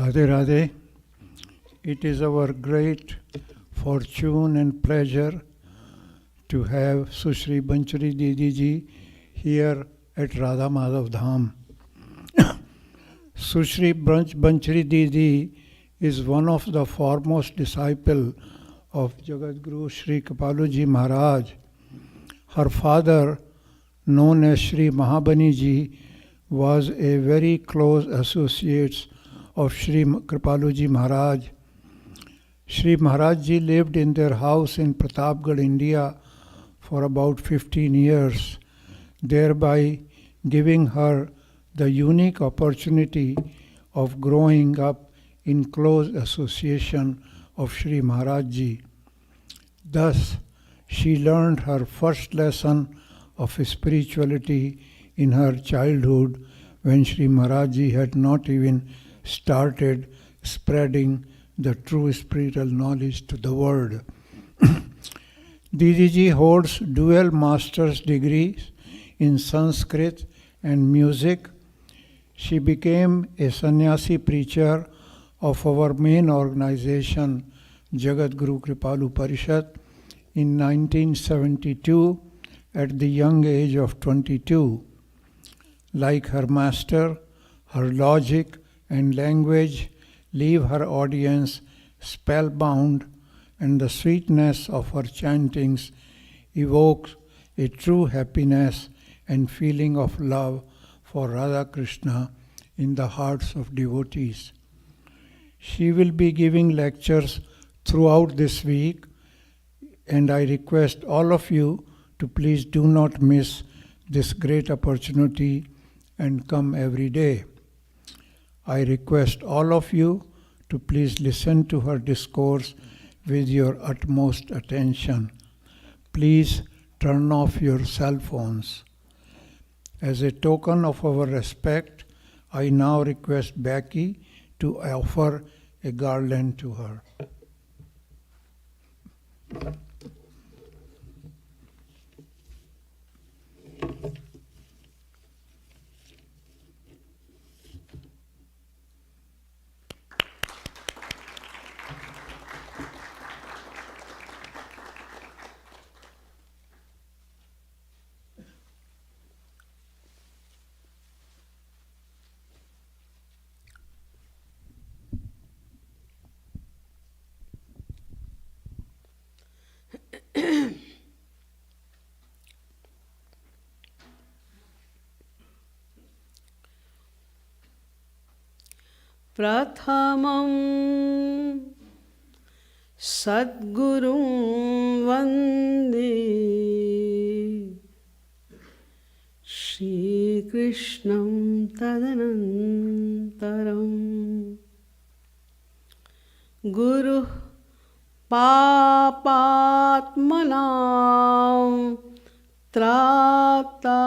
Radhe Radhe. It is our great fortune and pleasure to have Sushri Banchary Didi ji here at Radha Madhav Dham. Sushri Banchary Didi is one of the foremost disciples of Jagadguru Sri Kripaluji Maharaj. Her father, known as Sri Mahabani ji, was a very close associate of Sri Kripaluji Maharaj. Sri Maharaj ji lived in their house in Pratapgarh, India for about 15 years, thereby giving her the unique opportunity of growing up in close association of Sri Maharaj ji. Thus, she learned her first lesson of spirituality in her childhood when Sri Maharaj ji had not even started spreading the true spiritual knowledge to the world. Didi ji holds dual master's degrees in Sanskrit and music. She became a sannyasi preacher of our main organization, Jagadguru Kripalu Parishad, in 1972 at the young age of 22. Like her master, her logic and language leave her audience spellbound, and the sweetness of her chantings evokes a true happiness and feeling of love for Radha Krishna in the hearts of devotees. She will be giving lectures throughout this week, and I request all of you to please do not miss this great opportunity and come every day. I request all of you to please listen to her discourse with your utmost attention. Please turn off your cell phones. As a token of our respect, I now request Becky to offer a garland to her. Prathamam Sadgurum Vande Shri Krishnam Tadanantaram Guru Papatmanam Trata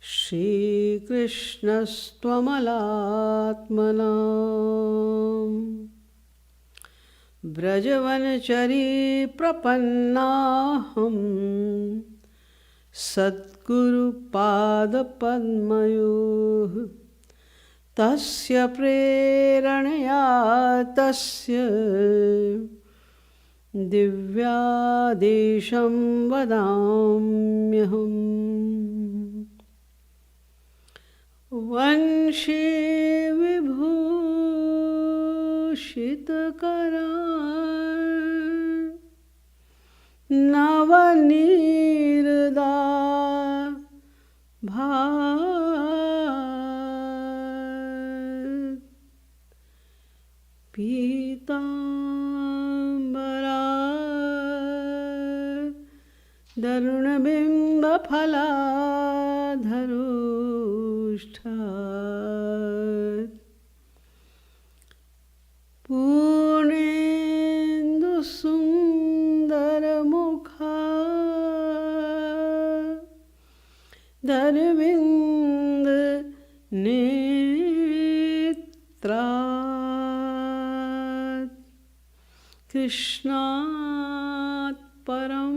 Shri Krishnastvamalātmanam Braj Banchary Prapannaham Sadguru Pada Padmayoh Tasya Preranaya Tasya Divyadesham Vadamyaham Vanshi Vibhushitakara Navanirda Bhat Pitambara Darunabimba Phaladharu Purnendu Sundara Mukha Darvind Netra Krishnat Param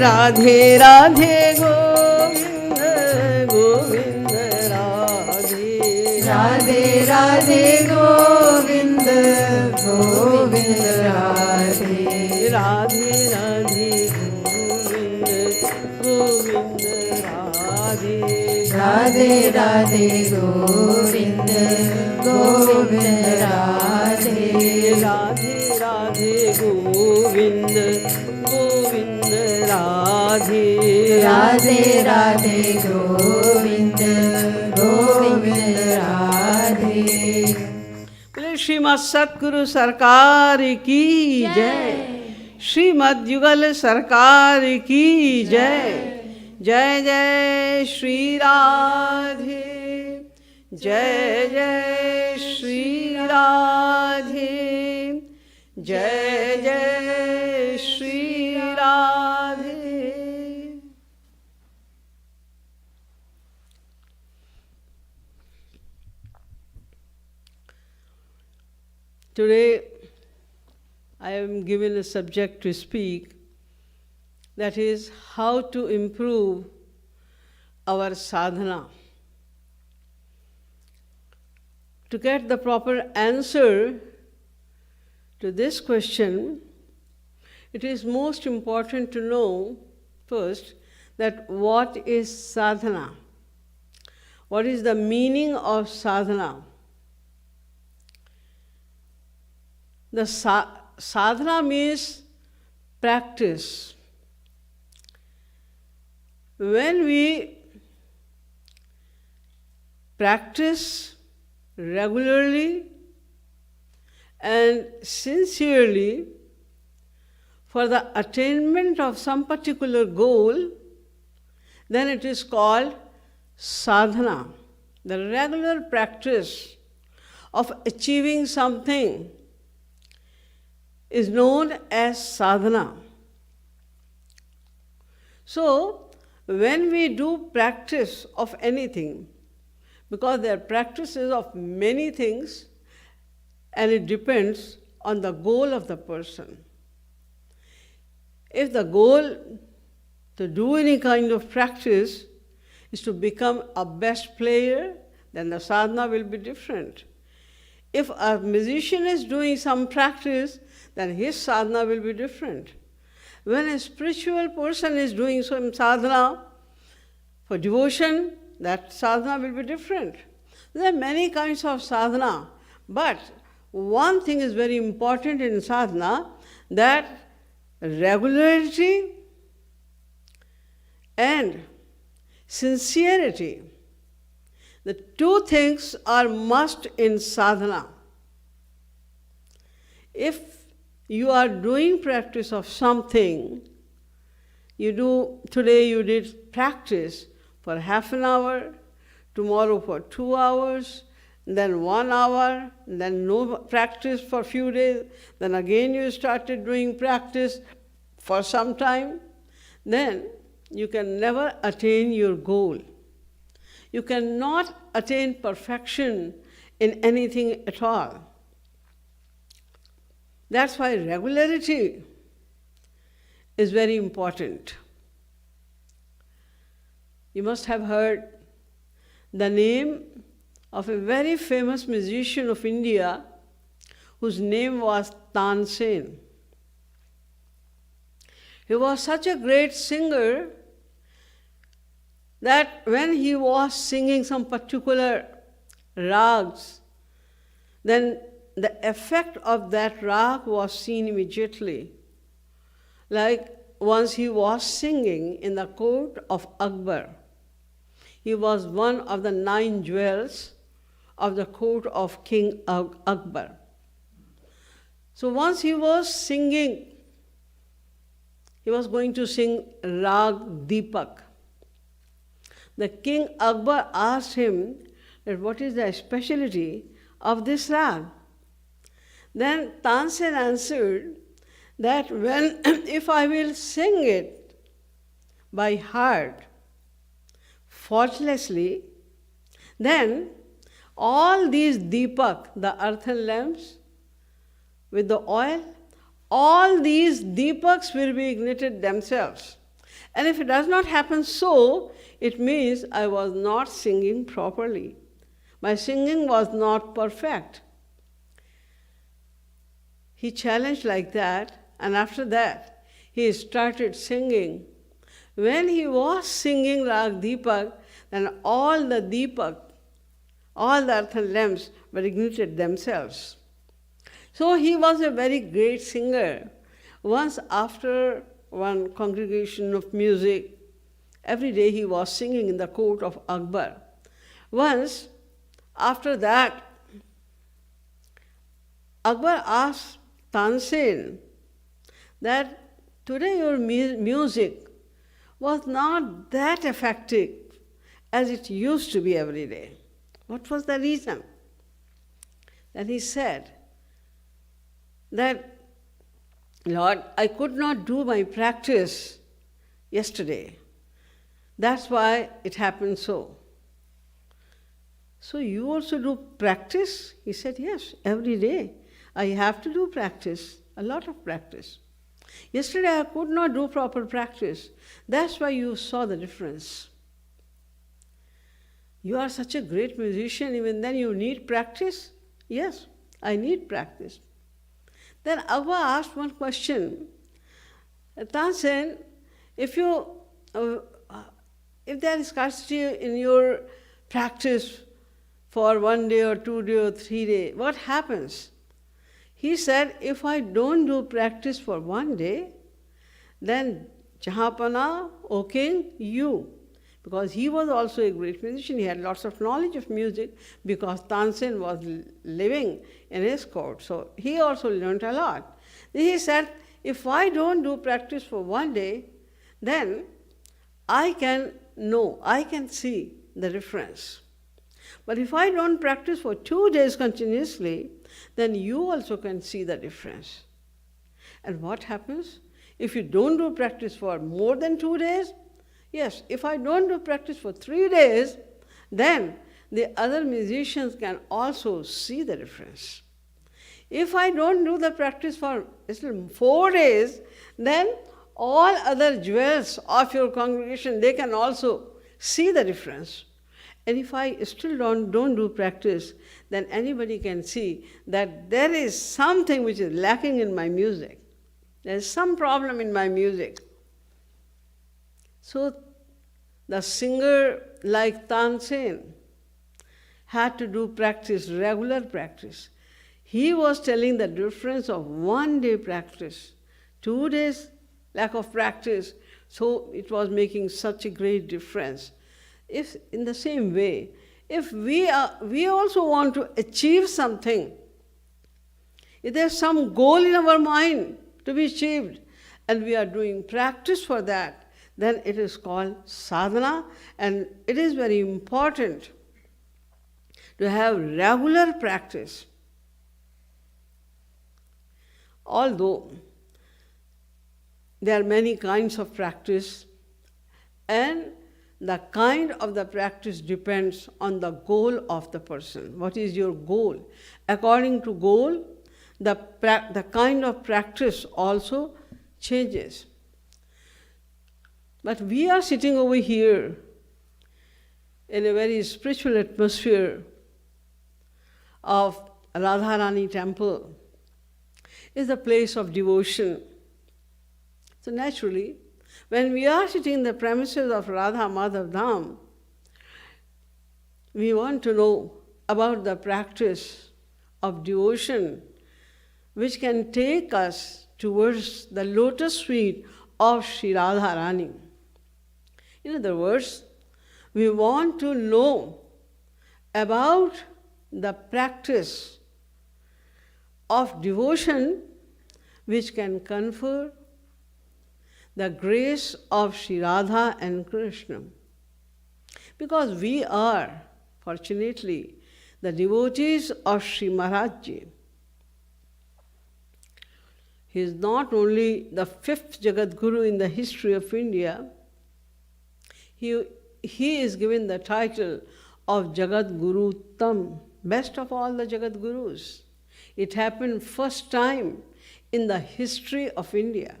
Radhe Radhe Govinda Govinda Radhe Radhe Radhe Govinda Govinda Radhe Radhe Radhe Govinda Radhe Radhe Radhe Govinda Govinda Radhe Radhe Radhe Govinda Govinda Radhe Radhe Radhe Govinda Govinda Radhe बोले श्रीमद सतगुरु सरकार की जय श्रीमद युगल सरकार की जय जय जय श्री राधे जय जय श्री राधे जय जय Shri Radhe Today, I am given a subject to speak, that is how to improve our sadhana. To get the proper answer to this question, it is most important to know first that what is sadhana? What is the meaning of sadhana? The sadhana means practice. When we practice regularly and sincerely for the attainment of some particular goal, then it is called sadhana. The regular practice of achieving something is known as sadhana. So, when we do practice of anything, because there are practices of many things and it depends on the goal of the person. If the goal to do any kind of practice is to become a best player, then the sadhana will be different. If a musician is doing some practice, then his sadhana will be different. When a spiritual person is doing some sadhana for devotion, that sadhana will be different. There are many kinds of sadhana, but one thing is very important in sadhana, that regularity and sincerity. The two things are must in sadhana. If you are doing practice of something, today you did practice for half an hour, tomorrow for 2 hours, then 1 hour, then no practice for a few days, then again you started doing practice for some time, then you can never attain your goal. You cannot attain perfection in anything at all. That's why regularity is very important. You must have heard the name of a very famous musician of India whose name was Tansen. He was such a great singer that when he was singing some particular rags, then the effect of that rag was seen immediately. Like once he was singing in the court of Akbar. He was one of the 9 jewels of the court of King Akbar. So once he was singing, he was going to sing Rag Deepak. The King Akbar asked him that what is the specialty of this rag? Then Tansen answered that if I will sing it by heart, faultlessly, then all these deepak, the earthen lamps with the oil, all these deepaks will be ignited themselves. And if it does not happen so, it means I was not singing properly. My singing was not perfect. He challenged like that, and after that, he started singing. When he was singing Rag Deepak, then all the Deepak, all the earthen lamps were ignited themselves. So he was a very great singer. Once after one congregation of music, every day he was singing in the court of Akbar. Once, after that, Akbar asked Tansen that today your music was not that effective as it used to be every day. What was the reason? Then he said that, Lord, I could not do my practice yesterday. That's why it happened so. So you also do practice? He said, yes, every day. I have to do practice, a lot of practice. Yesterday I could not do proper practice. That's why you saw the difference. You are such a great musician, even then you need practice? Yes, I need practice. Then Abba asked one question. Tansen, if there is scarcity in your practice for 1 day or 2 days or 3 days, what happens? He said, if I don't do practice for 1 day, then Jahapana, O king, you. Because he was also a great musician, he had lots of knowledge of music because Tansen was living in his court. So he also learned a lot. Then he said, if I don't do practice for 1 day, then I can know, I can see the difference. But if I don't practice for 2 days continuously, then you also can see the difference. And what happens? If you don't do practice for more than 2 days, yes, if I don't do practice for 3 days, then the other musicians can also see the difference. If I don't do the practice for 4 days, then all other jewels of your congregation, they can also see the difference. And if I still don't do practice, then anybody can see that there is something which is lacking in my music. There is some problem in my music. So the singer like Tansen had to do practice, regular practice. He was telling the difference of 1 day practice, 2 days lack of practice, so it was making such a great difference. If in the same way, if we also want to achieve something, if there's some goal in our mind to be achieved, and we are doing practice for that, then it is called sadhana, and it is very important to have regular practice. Although there are many kinds of practice, and the kind of the practice depends on the goal of the person. What is your goal? According to goal, the kind of practice also changes. But we are sitting over here in a very spiritual atmosphere of Radharani temple. It's a place of devotion. So naturally, when we are sitting in the premises of Radha Madhav Dham, we want to know about the practice of devotion which can take us towards the lotus feet of Sri Radharani. In other words, we want to know about the practice of devotion which can confer the grace of Sri Radha and Krishna. Because we are, fortunately, the devotees of Sri Maharaj. He is not only the 5th Jagat Guru in the history of India, he is given the title of Jagat Guru Tam, best of all the Jagat Gurus. It happened first time in the history of India.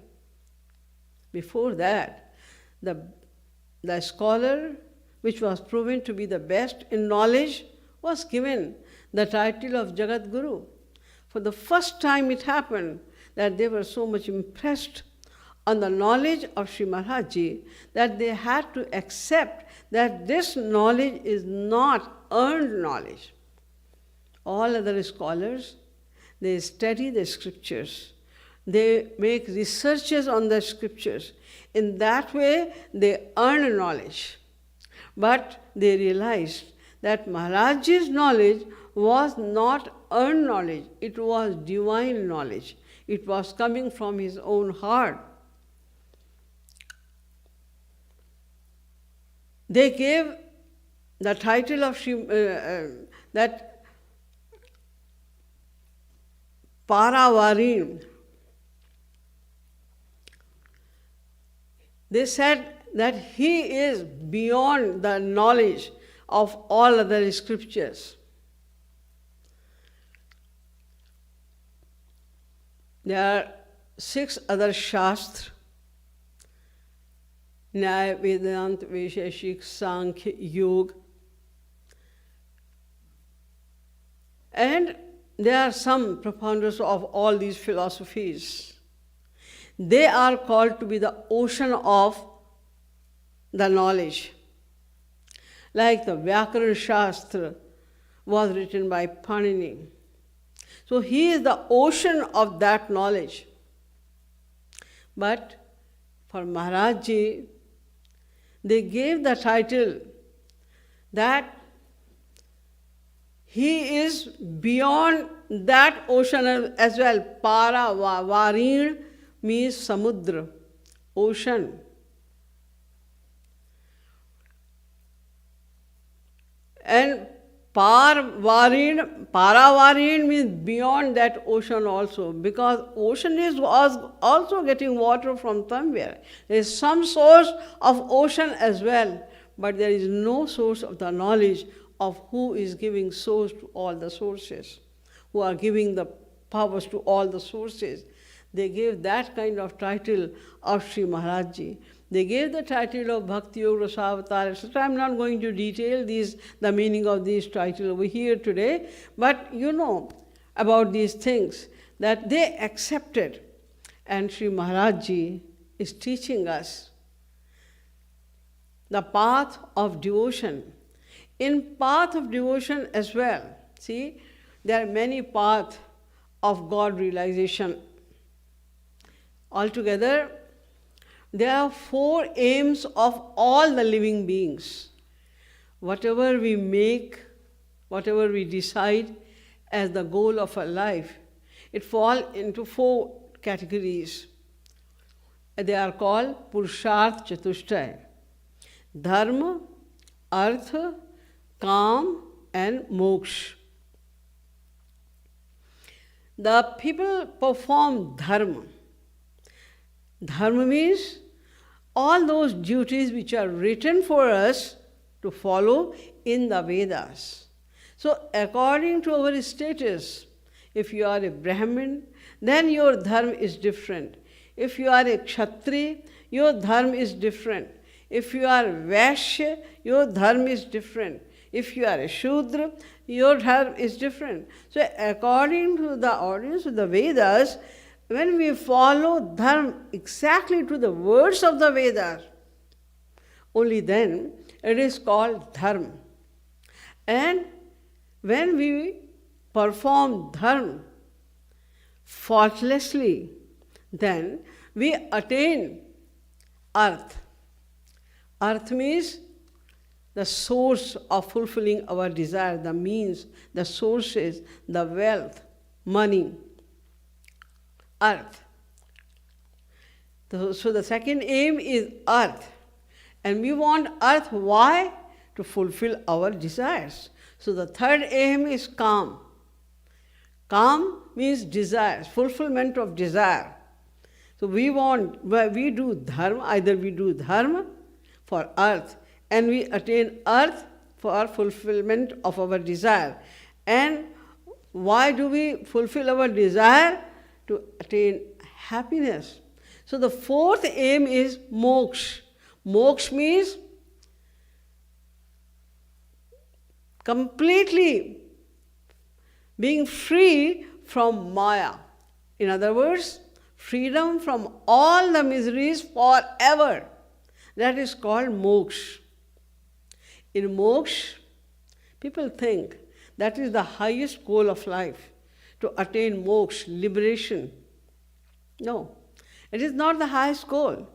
Before that, the scholar which was proven to be the best in knowledge was given the title of Jagat Guru. For the first time it happened that they were so much impressed on the knowledge of Sri Maharaj Ji that they had to accept that this knowledge is not earned knowledge. All other scholars, they study the scriptures. They make researches on the scriptures. In that way, they earn knowledge. But they realized that Maharaj's knowledge was not earned knowledge. It was divine knowledge. It was coming from his own heart. They gave the title of that Paravarin. They said that he is beyond the knowledge of all other scriptures. There are 6 other Shastra: Nyaya, Vedanta, Vaisheshik, Sankhya, Yoga. And there are some proponents of all these philosophies. They are called to be the ocean of the knowledge. Like the Vyakaran Shastra was written by Panini. So he is the ocean of that knowledge. But for Maharaj Ji, they gave the title that he is beyond that ocean as well. Para Varin means samudra, ocean. And Paravarin means beyond that ocean also, because ocean was also getting water from somewhere. There is some source of ocean as well, but there is no source of the knowledge of who is giving source to all the sources, who are giving the powers to all the sources. They gave that kind of title of Sri Maharaj Ji. They gave the title of Bhakti Yoga Rasavatar, etc. I'm not going to detail the meaning of these titles over here today, but you know about these things that they accepted. And Sri Maharaj Ji is teaching us the path of devotion. In path of devotion as well, see, there are many paths of God realization. Altogether, there are 4 aims of all the living beings. Whatever we make, whatever we decide as the goal of our life, it falls into 4 categories. They are called Purusharth Chatushtaya: Dharma, Artha, Kam, and Moksha. The people perform dharma. Dharma means all those duties which are written for us to follow in the Vedas. So according to our status, if you are a Brahmin, then your dharma is different. If you are a Kshatriya, your dharma is different. If you are Vaishya, your dharma is different. If you are a Shudra, your dharma is different. So according to the ordinance of the Vedas, when we follow dharma exactly to the words of the Vedas, only then it is called dharma. And when we perform dharma faultlessly, then we attain artha. Artha means the source of fulfilling our desire, the means, the sources, the wealth, money. Earth. So the second aim is earth. And we want earth, why? To fulfill our desires. So the third aim is Kam. Kam means desires, fulfillment of desire. So we do dharma, either we do dharma for earth, and we attain earth for fulfillment of our desire. And why do we fulfill our desire? To attain happiness. So the 4th aim is moksha. Moksha means completely being free from Maya. In other words, freedom from all the miseries forever. That is called moksha. In moksha, people think that is the highest goal of life, to attain moksha, liberation. No, it is not the highest goal.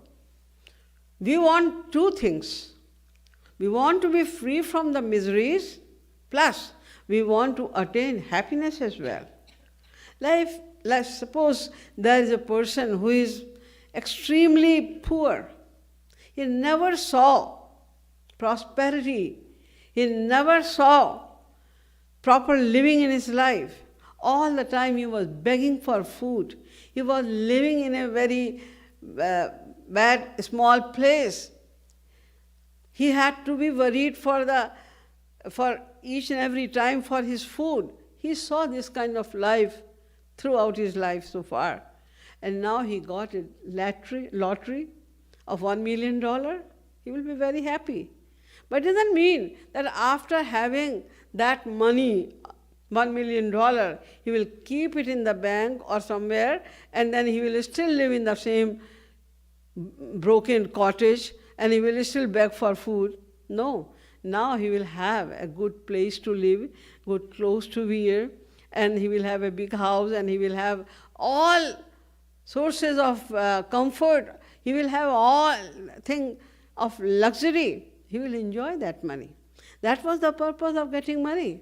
We want two things. We want to be free from the miseries, plus we want to attain happiness as well. Let's suppose there is a person who is extremely poor. He never saw prosperity. He never saw proper living in his life. All the time he was begging for food. He was living in a very bad, small place. He had to be worried for each and every time for his food. He saw this kind of life throughout his life so far. And now he got a lottery of $1 million. He will be very happy. But it doesn't mean that after having that money, $1 million, he will keep it in the bank or somewhere, and then he will still live in the same broken cottage, and he will still beg for food. No. Now he will have a good place to live, good clothes to wear, and he will have a big house, and he will have all sources of comfort. He will have all things of luxury. He will enjoy that money. That was the purpose of getting money.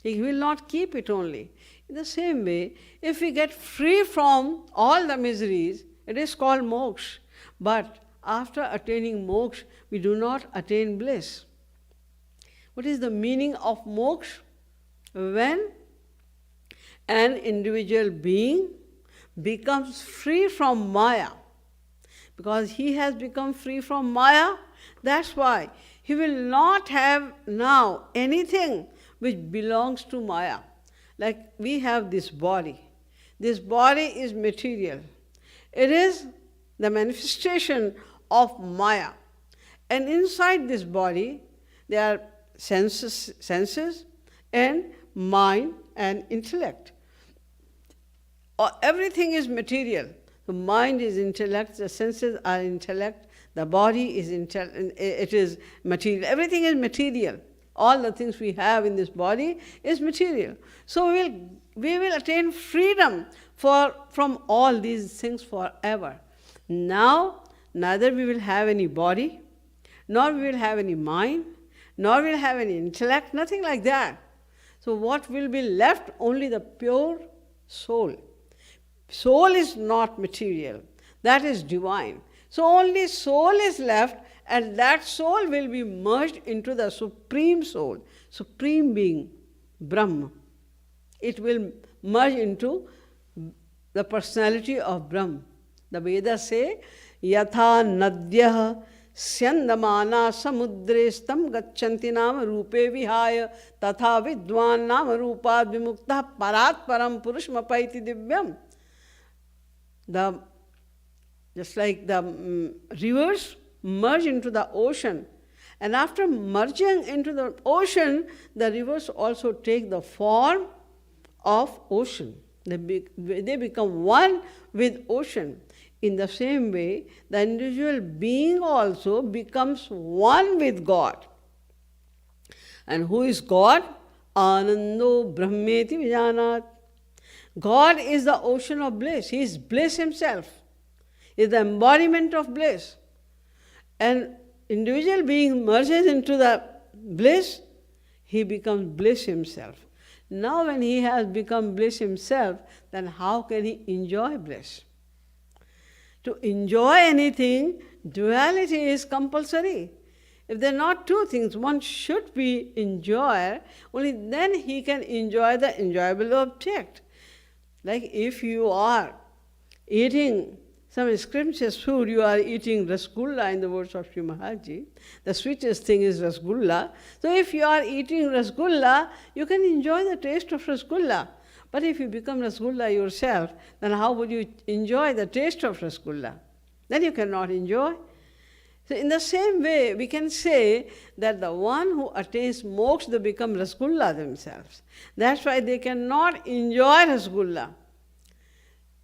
He will not keep it only. In the same way, if we get free from all the miseries, it is called moksha. But after attaining moksha, we do not attain bliss. What is the meaning of moksha? When an individual being becomes free from Maya, because he has become free from Maya, that's why he will not have now anything which belongs to Maya. Like we have this body. This body is material. It is the manifestation of Maya. And inside this body, there are senses and mind and intellect. Everything is material. The mind is intellect, the senses are intellect, the body is it is material. Everything is material. All the things we have in this body is material. So we will attain freedom from all these things forever. Now, neither we will have any body, nor we will have any mind, nor will have any intellect, nothing like that. So what will be left? Only the pure soul. Soul is not material. That is divine. So only soul is left, and that soul will be merged into the supreme soul, supreme being, Brahma. It will merge into the personality of Brahma. The Vedas say, Yatha nadyah syandamana samudrestam gacchanti nama rupe vihaya tatha vidwan nama rupad vimukta parat param purushmapaiti divyam. Just like the rivers merge into the ocean, and after merging into the ocean, the rivers also take the form of ocean. They become one with ocean. In the same way, the individual being also becomes one with God. And who is God? Anando Brahmeti Vijanat. God is the ocean of bliss. He is bliss himself. He is the embodiment of bliss. And individual being merges into the bliss, he becomes bliss himself. Now when he has become bliss himself, then how can he enjoy bliss? To enjoy anything, duality is compulsory. If there are not two things, one should be enjoyer, only then he can enjoy the enjoyable object. Like if you are eating some scrumptious food, you are eating rasgulla in the words of Sri Maharaj. The sweetest thing is rasgulla. So if you are eating rasgulla, you can enjoy the taste of rasgulla. But if you become rasgulla yourself, then how would you enjoy the taste of rasgulla? Then you cannot enjoy. So in the same way, we can say that the one who attains moksha, they become Rasgulla themselves. That's why they cannot enjoy Rasgulla.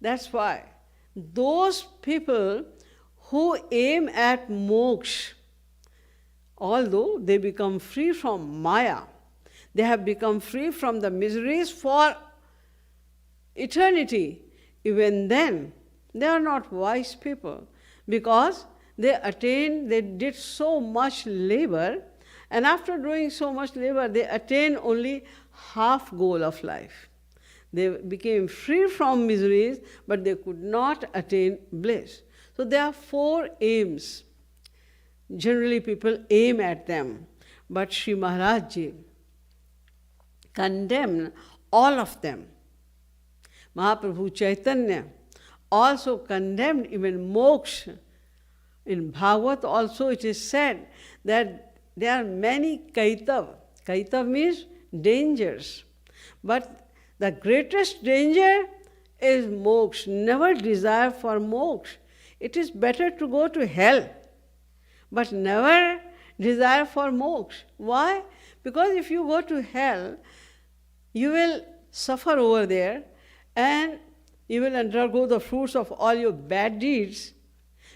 That's why those people who aim at moksha, although they become free from Maya, they have become free from the miseries for eternity, even then they are not wise people, because they did so much labor, and after doing so much labor, they attained only half goal of life. They became free from miseries, but they could not attain bliss. So there are 4 aims. Generally people aim at them, but Sri Maharaj Ji condemned all of them. Mahaprabhu Chaitanya also condemned even moksha. In Bhagavad also it is said that there are many kaitav. Kaitav means dangers. But the greatest danger is moksha. Never desire for moksha. It is better to go to hell, but never desire for moksha. Why? Because if you go to hell, you will suffer over there and you will undergo the fruits of all your bad deeds.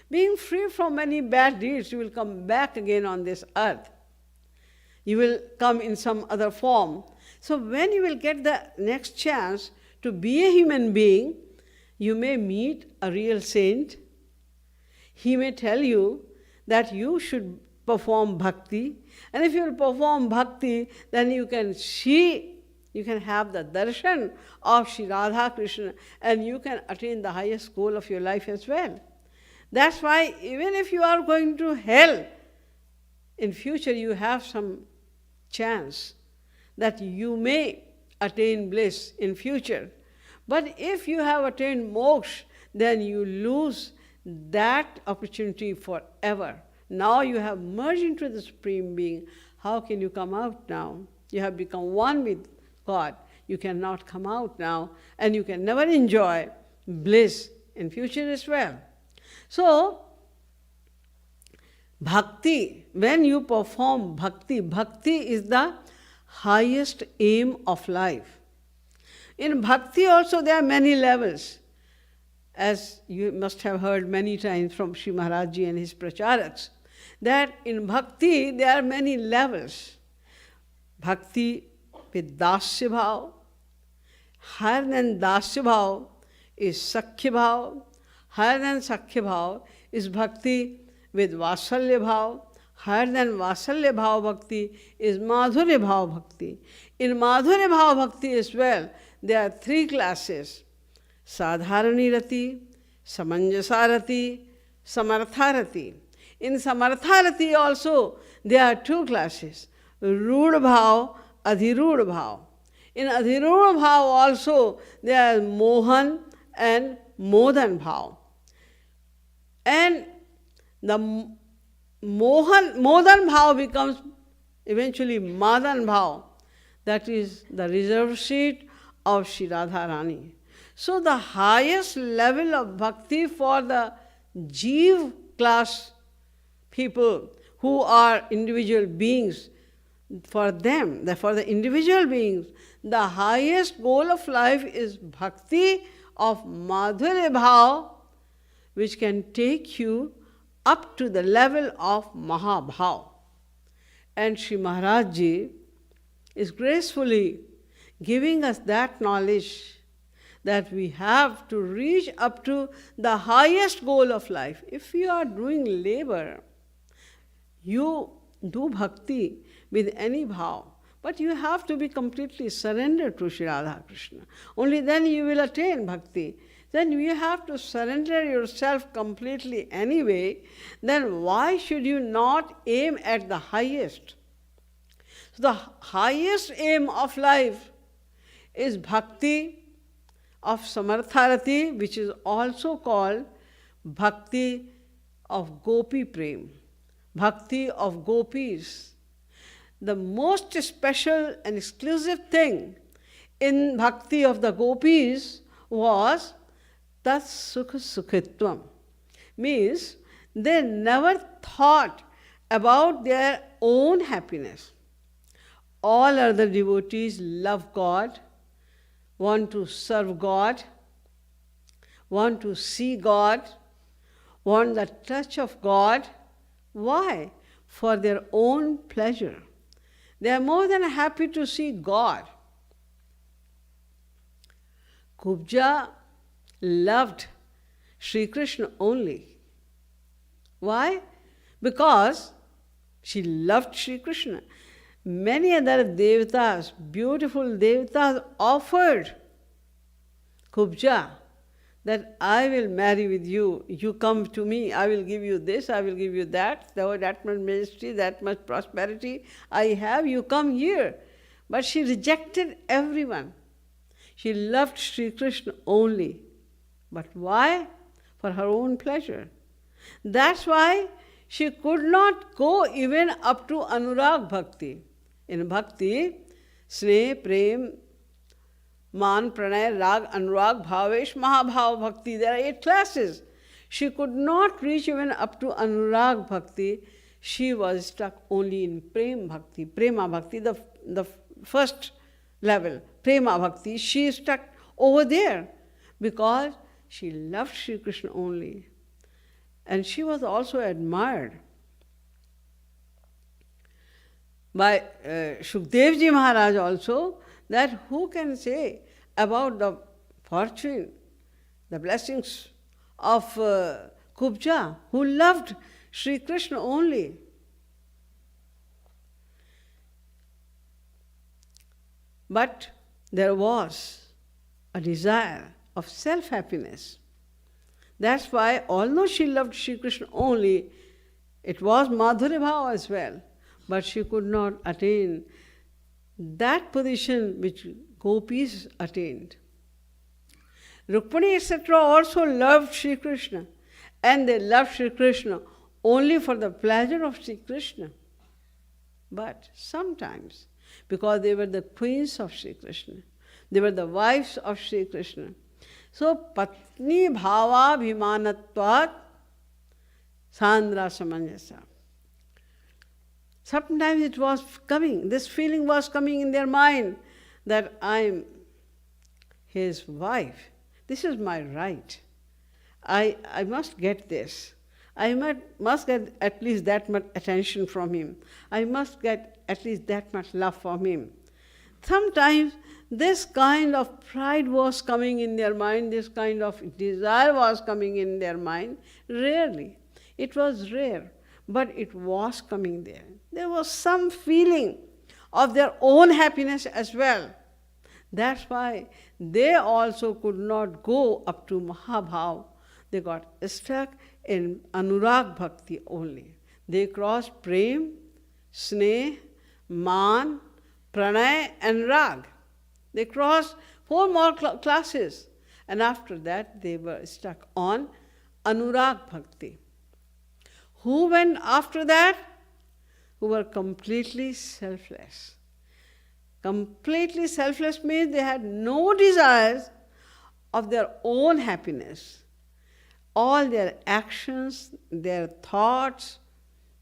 Being free from many bad deeds, you will come back again on this earth. You will come in some other form. So when you will get the next chance to be a human being, you may meet a real saint. He may tell you that you should perform bhakti. And if you will perform bhakti, then you can see, you can have the darshan of Sri Radha Krishna, and you can attain the highest goal of your life as well. That's why even if you are going to hell, in future you have some chance that you may attain bliss in future. But if you have attained moksha, then you lose that opportunity forever. Now you have merged into the Supreme Being. How can you come out now? You have become one with God. You cannot come out now, and you can never enjoy bliss in future as well. So, bhakti, when you perform bhakti, bhakti is the highest aim of life. In bhakti also there are many levels, as you must have heard many times from Sri Maharaj Ji and his pracharaks, that in bhakti there are many levels. Bhakti with dasya bhav, higher than dasya bhav is sakhya bhav, higher than sakhya bhav is bhakti with vasalya bhav, higher than vasalya bhav bhakti is madhurya bhav bhakti. In madhurya bhav bhakti as well, there are 3 classes: sadharani rati, samanjasarati, samartharati. In samartharati also there are 2 classes: rud bhav, adhirud bhav. In adhirud bhav also there are mohan and modan bhav. And the modan bhav becomes eventually madan bhav. That is the reserve seat of Sri Radharani. So the highest level of bhakti for the Jeev class people who are individual beings, for them, for the individual beings, the highest goal of life is bhakti of madhurya bhav, which can take you up to the level of mahabhav. And Sri Maharaj Ji is gracefully giving us that knowledge that we have to reach up to the highest goal of life. If you are doing labor, you do bhakti with any bhav, but you have to be completely surrendered to Sri Radha Krishna. Only then you will attain bhakti. Then you have to surrender yourself completely anyway. Then why should you not aim at the highest? So the highest aim of life is bhakti of samartharati, which is also called bhakti of gopi prem, bhakti of gopis. The most special and exclusive thing in bhakti of the gopis was tat sukha sukhitvam, means They never thought about their own happiness. All other devotees love God, want to serve God, want to see God, want the touch of God. Why? For their own pleasure. They are more than happy to see God. Kubja loved Sri Krishna only. Why? Because she loved Sri Krishna. Many other devatas, beautiful devatas, offered Kubja that I will marry with you. You come to me, I will give you this, I will give you that, that much ministry, that much prosperity I have, you come here. But she rejected everyone. She loved Sri Krishna only. But why? For her own pleasure. That's why she could not go even up to Anurag Bhakti. In Bhakti, Sneh, Prem, Man, Pranay, Rag, Anurag, Bhavesh, Mahabhav Bhakti. There are 8 classes. She could not reach even up to Anurag Bhakti. She was stuck only in Prem Bhakti, Prema Bhakti, the first level. Prema Bhakti, she is stuck over there because she loved Sri Krishna only. And she was also admired by Shukdev Ji Maharaj also, that who can say about the fortune, the blessings of Kubja, who loved Sri Krishna only. But there was a desire of self-happiness. That's why, although she loved Sri Krishna only, it was Madhurya Bhava as well, but she could not attain that position which gopis attained. Rukmini, etc. also loved Sri Krishna, and they loved Sri Krishna only for the pleasure of Sri Krishna. But sometimes, because they were the queens of Sri Krishna, they were the wives of Sri Krishna. So, Patni Bhava Bhimanatvat Sandra Samanjasa. Sometimes it was coming, this feeling was coming in their mind that I am his wife. This is my right. I must get this. I must get at least that much attention from him. I must get at least that much love from him. Sometimes this kind of pride was coming in their mind, this kind of desire was coming in their mind. Rarely. It was rare, but it was coming there. There was some feeling of their own happiness as well. That's why they also could not go up to Mahabhav. They got stuck in Anurag Bhakti only. They crossed Prem, Sneh, Man, Pranay and Rag. They crossed 4 more classes. And after that, they were stuck on Anurag Bhakti. Who went after that? Who were completely selfless. Completely selfless means they had no desires of their own happiness. All their actions, their thoughts,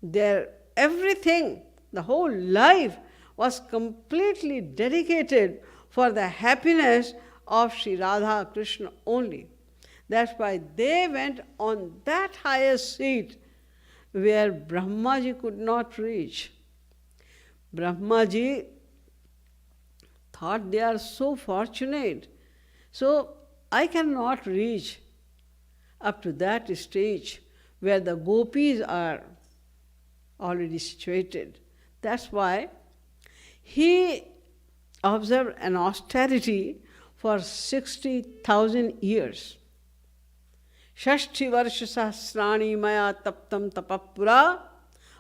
their everything, the whole life was completely dedicated for the happiness of Sri Radha Krishna only. That's why they went on that highest seat where Brahmaji could not reach. Brahmaji thought they are so fortunate, so I cannot reach up to that stage where the gopis are already situated. That's why he observed an austerity for 60,000 years. Shashti Varsha Sahasrani Maya Taptam Tapapura.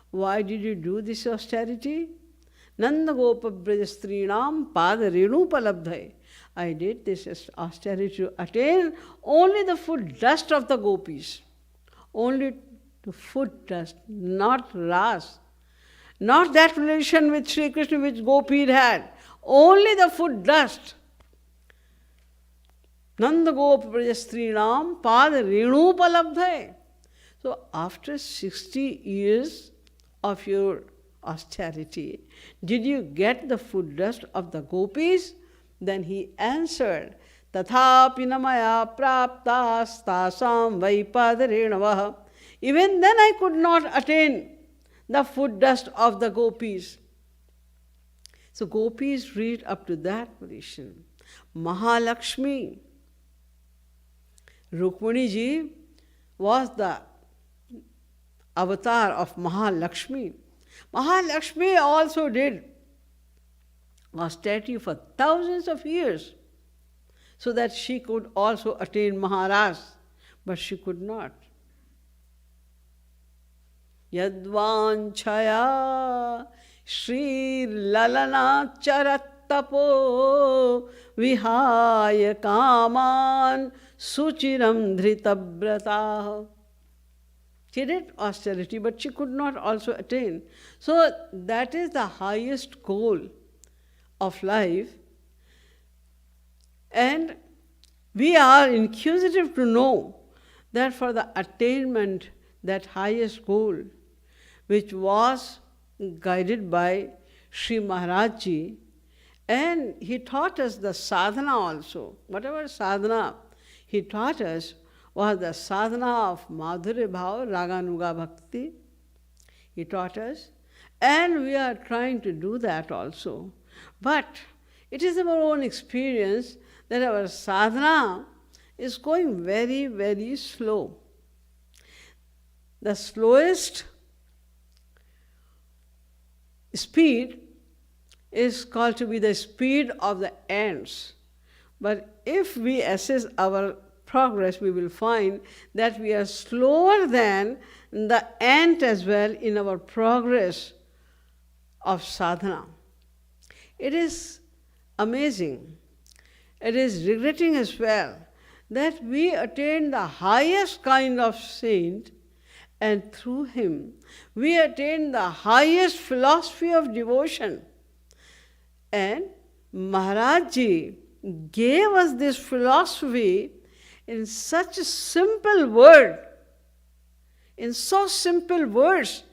Why did you do this austerity? Nanda Gopa Brajastrinam Pada Renu Palabdhai. I did this austerity to attain only the foot dust of the gopis. Only the foot dust, not ras. Not that relation with Sri Krishna which gopis had. Only the foot dust. Nanda Gopa Brajastrinam Pada Renu Palabdhai. So after 60 years of your austerity, did you get the food dust of the gopis? Then he answered, Tathapi namaya praptas tasam vaipadarena. Even then I could not attain the food dust of the gopis. So gopis reached up to that position. Mahalakshmi, Rukmani ji was the avatar of Mahalakshmi. Mahalakshmi also did austerity for thousands of years so that she could also attain Maharaj, but she could not. Yadvanchaya Shri Lalana Charattapo Vihaya Kaman Suchiram Dhritabrata. She did austerity, but she could not also attain. So that is the highest goal of life. And we are inquisitive to know that for the attainment, that highest goal, which was guided by Sri Maharaj Ji, and he taught us the sadhana also. Whatever sadhana he taught us was the sadhana of Madhurya Bhava, Raganuga Bhakti. He taught us, and we are trying to do that also. But it is our own experience that our sadhana is going very, very slow. The slowest speed is called to be the speed of the ants. But if we assess our progress, we will find that we are slower than the ant as well in our progress of sadhana. It is amazing. It is regretting as well that we attain the highest kind of saint, and through him we attain the highest philosophy of devotion. And Maharaj Ji gave us this philosophy in such a simple word, in so simple words,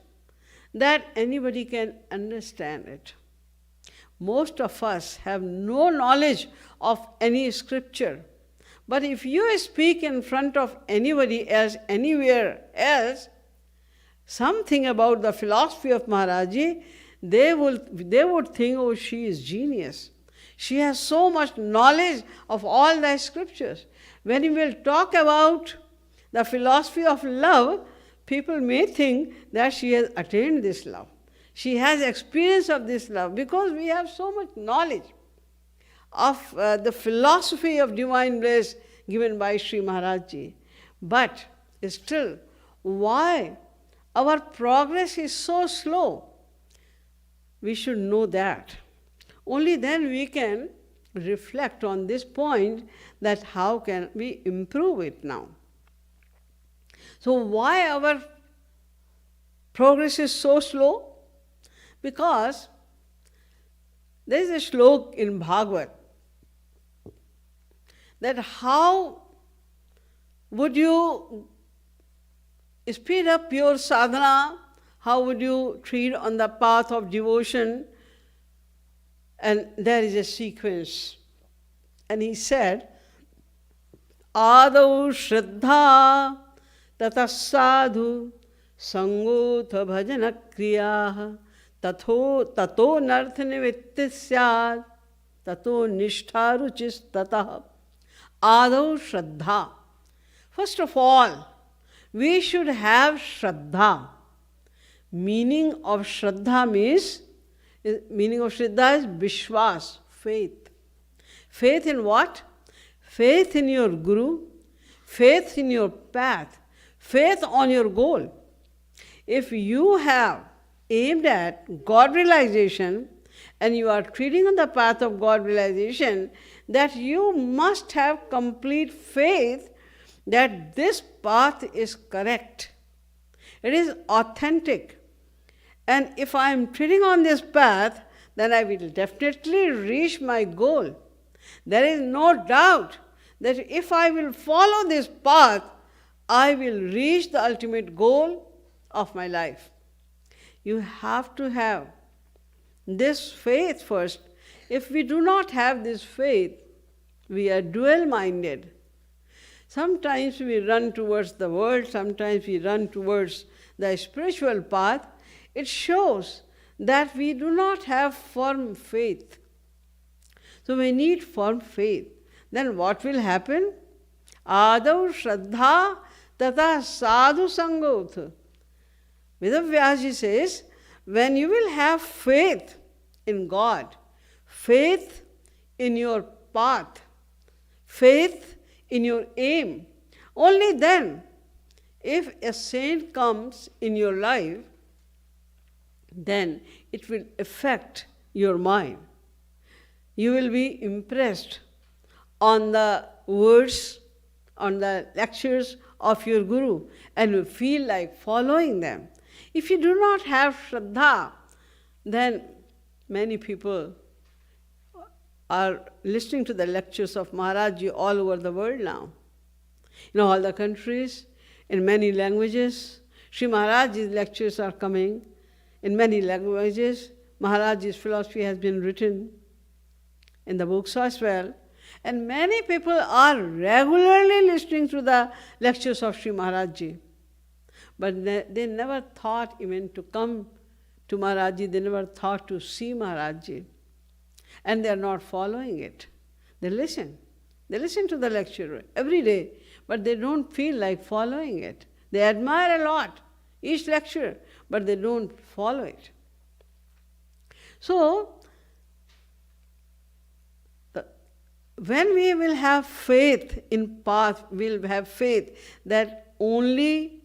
that anybody can understand it. Most of us have no knowledge of any scripture. But if you speak in front of anybody else, anywhere else, something about the philosophy of Maharaji, they would think, oh, she is genius. She has so much knowledge of all the scriptures. When we will talk about the philosophy of love, people may think that she has attained this love. She has experience of this love because we have so much knowledge of the philosophy of divine bliss given by Sri Maharaj Ji. But still, why our progress is so slow? We should know that. Only then we can reflect on this point, that how can we improve it now. So why our progress is so slow? Because there is a shlok in Bhagavad that how would you speed up your sadhana, how would you tread on the path of devotion, and there is a sequence. And he said, Adau Shraddha Tata Sadhu Sangotha Bhajana Kriyaha Tato Nartha Nivitti Syad Tato Nishtha Ruchis Tataha. Adau Shraddha. First of all, we should have Shraddha. Meaning of Shraddha is Vishwas, faith. Faith in what? Faith in your Guru, faith in your path, faith on your goal. If you have aimed at God realization and you are treading on the path of God realization, that you must have complete faith that this path is correct. It is authentic. And if I am treading on this path, then I will definitely reach my goal. There is no doubt that if I will follow this path, I will reach the ultimate goal of my life. You have to have this faith first. If we do not have this faith, we are dual-minded. Sometimes we run towards the world, sometimes we run towards the spiritual path. It shows that we do not have firm faith. So we need firm faith. Then what will happen? Adav Shraddha Tata Sadhu Sangot. Vedavyasji says, when you will have faith in God, faith in your path, faith in your aim, only then, if a saint comes in your life, then it will affect your mind. You will be impressed on the words, on the lectures of your Guru, and you feel like following them. If you do not have Shraddha, then many people are listening to the lectures of Maharajji all over the world now. In all the countries, in many languages, Sri Maharajji's lectures are coming. In many languages, Maharajji's philosophy has been written in the books as well. And many people are regularly listening to the lectures of Sri Maharajji. But they never thought even to come to Maharajji, they never thought to see Maharajji. And they are not following it. They listen. They listen to the lecture every day, but they don't feel like following it. They admire a lot, each lecture, but they don't follow it. So, when we will have faith in path, we'll have faith that only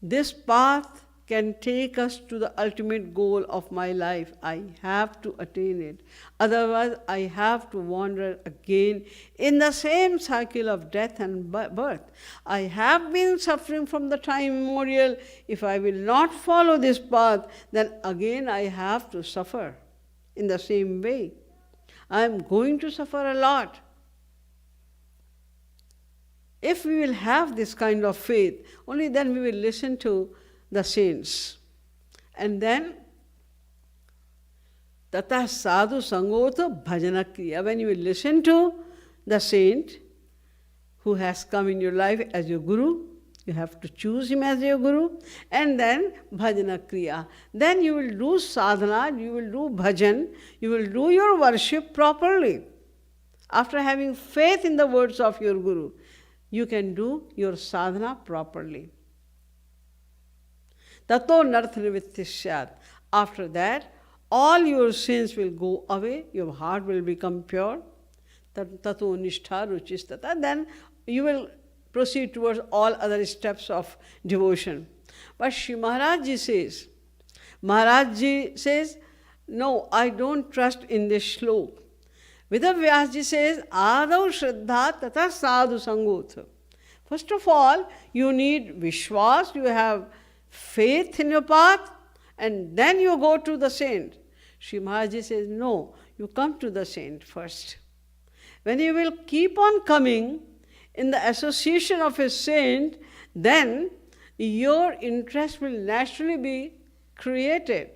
this path can take us to the ultimate goal of my life. I have to attain it. Otherwise, I have to wander again in the same cycle of death and birth. I have been suffering from the time immemorial. If I will not follow this path, then again I have to suffer in the same way. I am going to suffer a lot. If we will have this kind of faith, only then we will listen to the saints. And then, Tata Sadhu Sangota Bhajana Kriya. When you will listen to the saint who has come in your life as your Guru, you have to choose him as your Guru, and then Bhajana Kriya. Then you will do sadhana, you will do bhajan, you will do your worship properly. After having faith in the words of your Guru, you can do your sadhana properly. Tato narth nivrittishyat. After that, all your sins will go away, your heart will become pure. Tato nishtha ruchistata. Then you will proceed towards all other steps of devotion. But Shri Maharajji says, no, I don't trust in this shlok. Vedavyasji says, Adav Shraddha Tata Sadhu Sangot. First of all, you need Vishwas, you have faith in your path, and then you go to the saint. Shri Maharajji says, no, you come to the saint first. When you will keep on coming in the association of a saint, then your interest will naturally be created.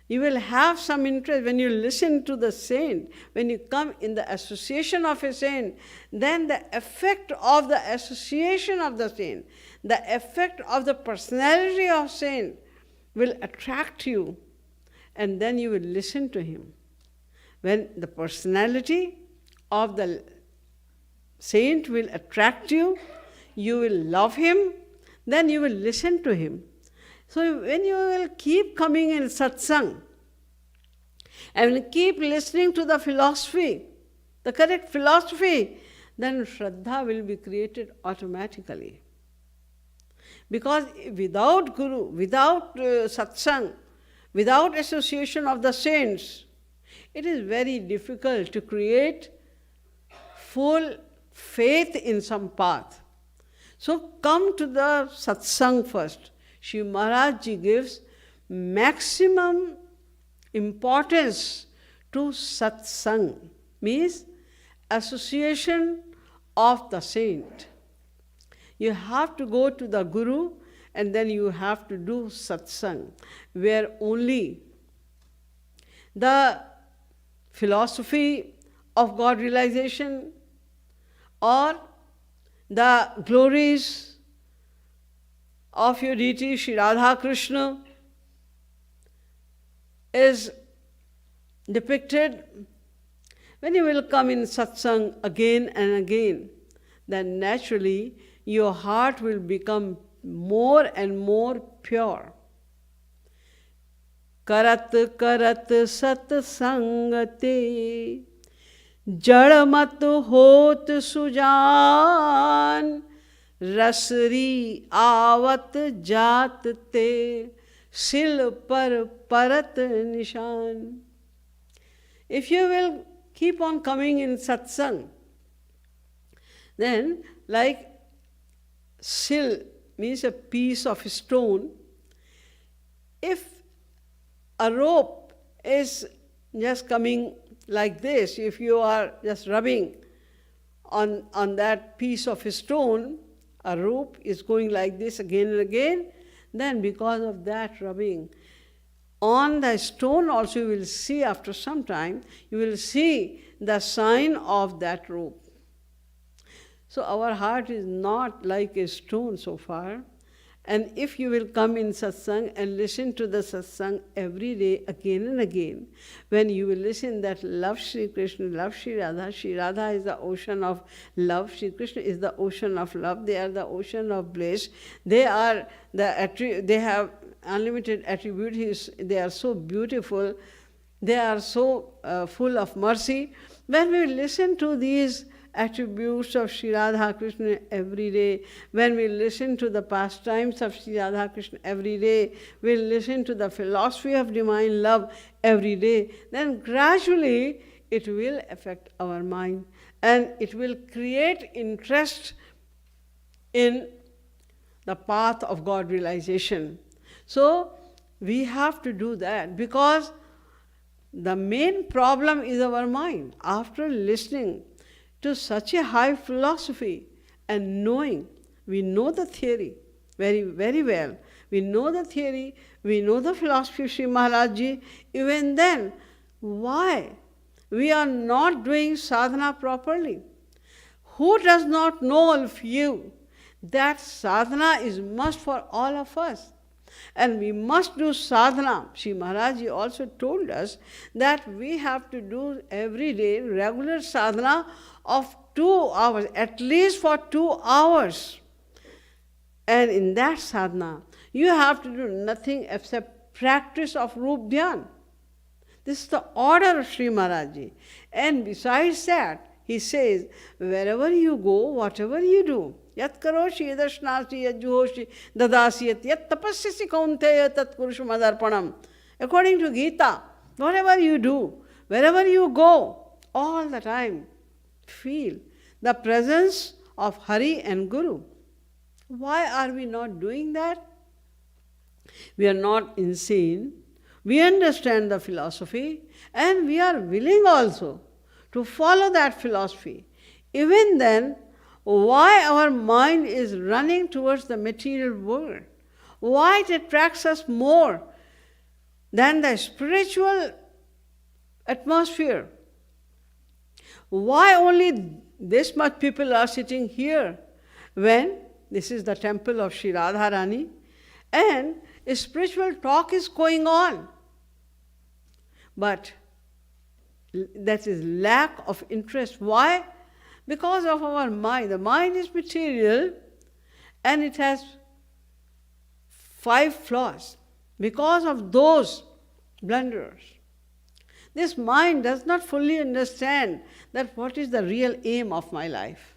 You will have some interest when you listen to the saint. When you come in the association of a saint, then the effect of the association of the saint, the effect of the personality of saint will attract you, and then you will listen to him. When the personality of the saint will attract you, you will love him, then you will listen to him. So when you will keep coming in satsang and keep listening to the philosophy, the correct philosophy, then Shraddha will be created automatically. Because without Guru, without satsang, without association of the saints, it is very difficult to create full faith in some path. So come to the satsang first. Shri Maharajji gives maximum importance to satsang, means association of the saint. You have to go to the Guru, and then you have to do satsang, where only the philosophy of God realization or the glories of your deity Sri Radha Krishna is depicted. When you will come in satsang again and again, then naturally your heart will become more and more pure. Karat karat sat sangate jadamat hot sujan rasri avat jat te sil par parat nishan. If you will keep on coming in satsang, then like sil means a piece of stone. If a rope is just coming like this, if you are just rubbing on that piece of stone, a rope is going like this again and again, then because of that rubbing, on the stone also you will see after some time, you will see the sign of that rope. So our heart is not like a stone so far. And if you will come in satsang and listen to the satsang every day, again and again, when you will listen that love Sri Krishna, love Sri Radha is the ocean of love, Sri Krishna is the ocean of love, they are the ocean of bliss, they have unlimited attributes, they are so beautiful, they are so full of mercy. When we listen to these attributes of Sri Radha Krishna every day, when we listen to the pastimes of Sri Radha Krishna every day, we listen to the philosophy of divine love every day, then gradually it will affect our mind and it will create interest in the path of God realization. So we have to do that, because the main problem is our mind. After listening to such a high philosophy and knowing, we know the theory very, very well. We know the theory, we know the philosophy of Sri Maharaj Ji. Even then, why we are not doing sadhana properly? Who does not know of you that sadhana is must for all of us? And we must do sadhana. Sri Maharaj Ji also told us that we have to do every day regular sadhana of 2 hours, at least for 2 hours. And in that sadhana, you have to do nothing except practice of Rup Dhyan. This is the order of Sri Maharaj Ji. And besides that, he says, wherever you go, whatever you do, yat karoshi yadashnasi yat juhoshi dadasi yat tapasyasi kaunteya tat purusham adarpanam. According to Gita, whatever you do, wherever you go, all the time, feel the presence of Hari and Guru. Why are we not doing that? We are not insane. We understand the philosophy and we are willing also to follow that philosophy. Even then, why our mind is running towards the material world? Why it attracts us more than the spiritual atmosphere? Why only this much people are sitting here when this is the temple of Sri Radharani and a spiritual talk is going on? But that is lack of interest. Why? Because of our mind. The mind is material and it has 5 flaws. Because of those blunders, this mind does not fully understand that what is the real aim of my life.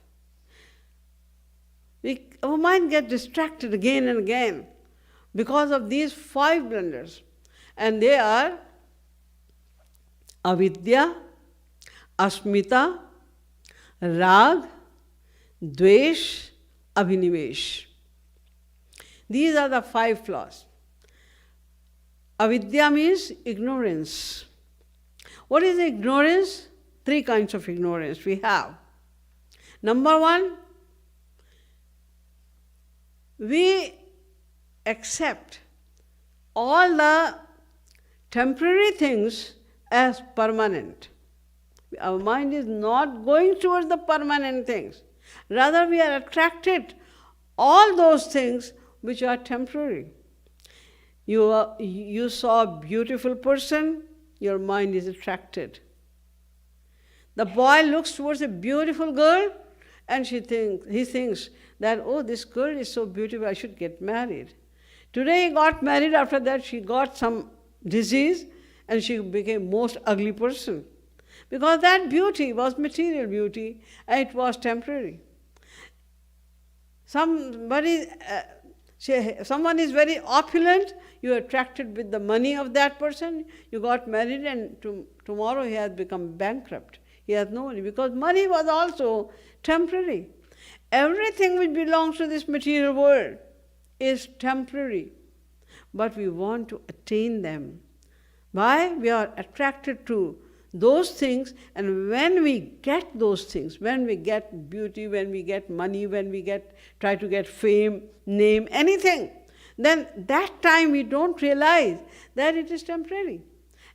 Our mind gets distracted again and again because of these 5 blunders. And they are avidya, asmita, rag, dvesh, abhinivesh. These are the 5 flaws. Avidya means ignorance. What is ignorance? 3 kinds of ignorance we have. Number 1, we accept all the temporary things as permanent. Our mind is not going towards the permanent things. Rather, we are attracted all those things which are temporary. You saw a beautiful person, your mind is attracted. The boy looks towards a beautiful girl and he thinks that, oh, this girl is so beautiful, I should get married. Today he got married, after that she got some disease and she became most ugly person. Because that beauty was material beauty and it was temporary. Someone is very opulent, you are attracted with the money of that person, you got married and tomorrow he has become bankrupt. He has no money because money was also temporary. Everything which belongs to this material world is temporary, but we want to attain them. Why? We are attracted to those things, and when we get those things, when we get beauty, when we get money, when we try to get fame, name, anything, then that time we don't realize that it is temporary.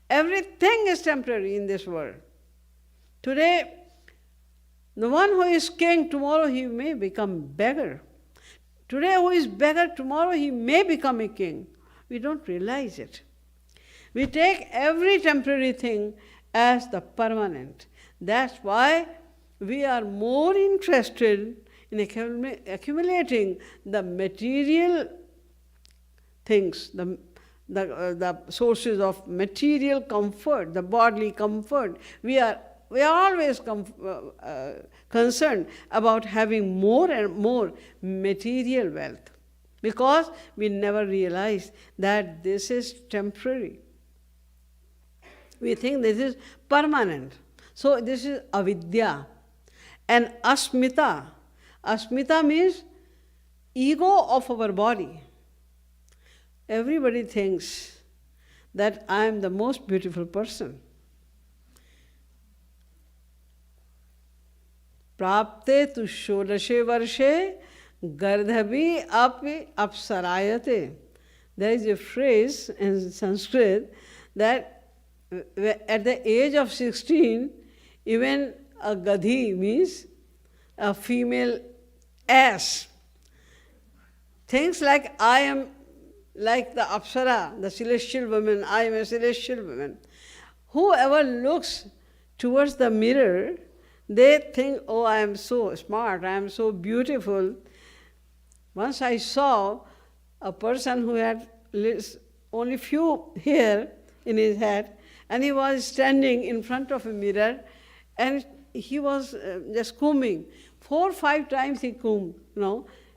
Everything is temporary in this world. Today, the one who is king, tomorrow he may become beggar. Today who is beggar, tomorrow he may become a king. We don't realize it. We take every temporary thing as the permanent. That's why we are more interested in accumulating the material things, the sources of material comfort, the bodily comfort. We are always concerned about having more and more material wealth because we never realize that this is temporary. We think this is permanent. So this is avidya. And asmita. Asmita means ego of our body. Everybody thinks that I am the most beautiful person. Prapte tu shodashe varshe gardhabi api apsarayate. There is a phrase in Sanskrit that at the age of 16, even a gadhi means a female ass. Thinks like I am like the apsara, the celestial woman, I am a celestial woman. Whoever looks towards the mirror, they think, oh, I am so smart, I am so beautiful. Once I saw a person who had only few hair in his head, and he was standing in front of a mirror, and he was just combing. 4 or 5 times he combed,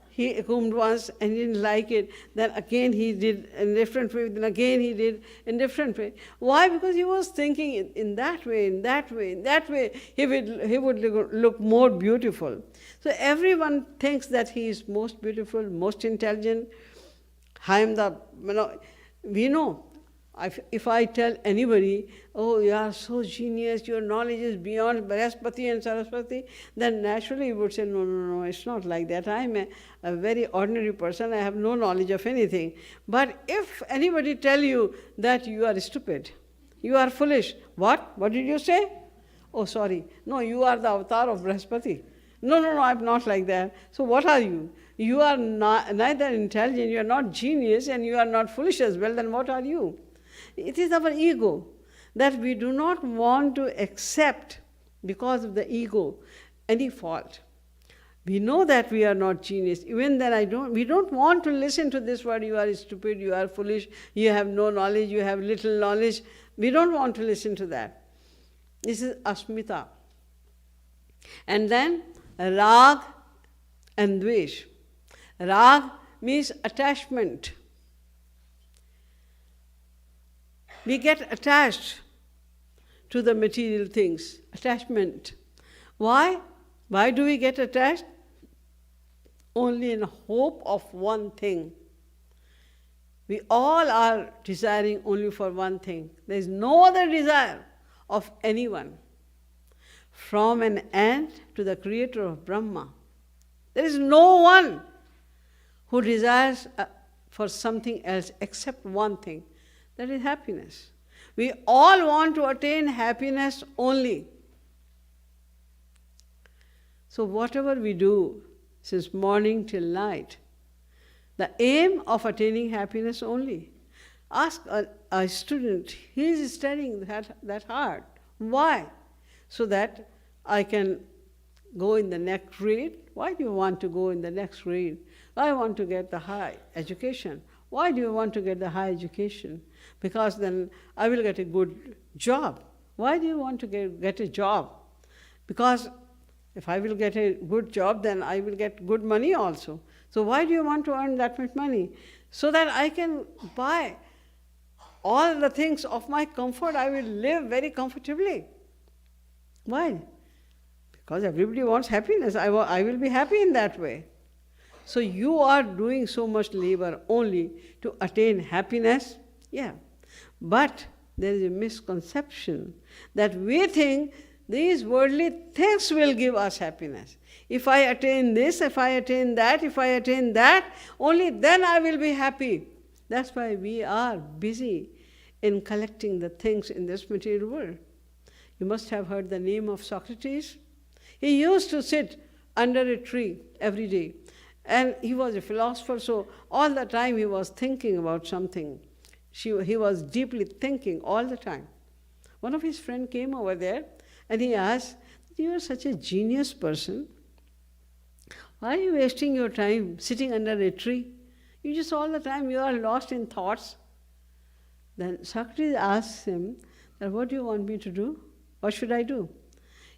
He combed once and he didn't like it. Then again he did in a different way. Then again he did in a different way. Why? Because he was thinking in that way, in that way, in that way, he would look more beautiful. So everyone thinks that he is most beautiful, most intelligent. We know. If I tell anybody, oh, you are so genius, your knowledge is beyond Brihaspati and Saraswati, then naturally you would say, no, it's not like that. I am a very ordinary person, I have no knowledge of anything. But if anybody tell you that you are stupid, you are foolish, what? What did you say? Oh, sorry. No, you are the avatar of Brihaspati. No, I'm not like that. So what are you? You are neither intelligent, you are not genius, and you are not foolish as well, then what are you? It is our ego that we do not want to accept because of the ego any fault. We know that we are not genius. Even then we don't want to listen to this word, you are stupid, you are foolish, you have no knowledge, you have little knowledge. We don't want to listen to that. This is asmita. And then rag and dvesh. Rag means attachment. We get attached to the material things, attachment. Why? Why do we get attached? Only in hope of one thing. We all are desiring only for one thing. There is no other desire of anyone. From an ant to the creator of Brahma. There is no one who desires for something else except one thing, that is happiness. We all want to attain happiness only. So whatever we do since morning till night, the aim of attaining happiness only. Ask a student, he is studying that hard. Why? So that I can go in the next grade. Why do you want to go in the next grade? I want to get the high education. Why do you want to get the high education? Because then I will get a good job. Why do you want to get a job? Because if I will get a good job, then I will get good money also. So why do you want to earn that much money? So that I can buy all the things of my comfort. I will live very comfortably. Why? Because everybody wants happiness. I will be happy in that way. So you are doing so much labor only to attain happiness. Yeah. But there is a misconception that we think these worldly things will give us happiness. If I attain this, if I attain that, only then I will be happy. That's why we are busy in collecting the things in this material world. You must have heard the name of Socrates. He used to sit under a tree every day. And he was a philosopher, so all the time he was thinking about something. He was deeply thinking all the time. One of his friends came over there and he asked, "You are such a genius person. Why are you wasting your time sitting under a tree? You just all the time you are lost in thoughts." Then Socrates asked him, "What do you want me to do? What should I do?"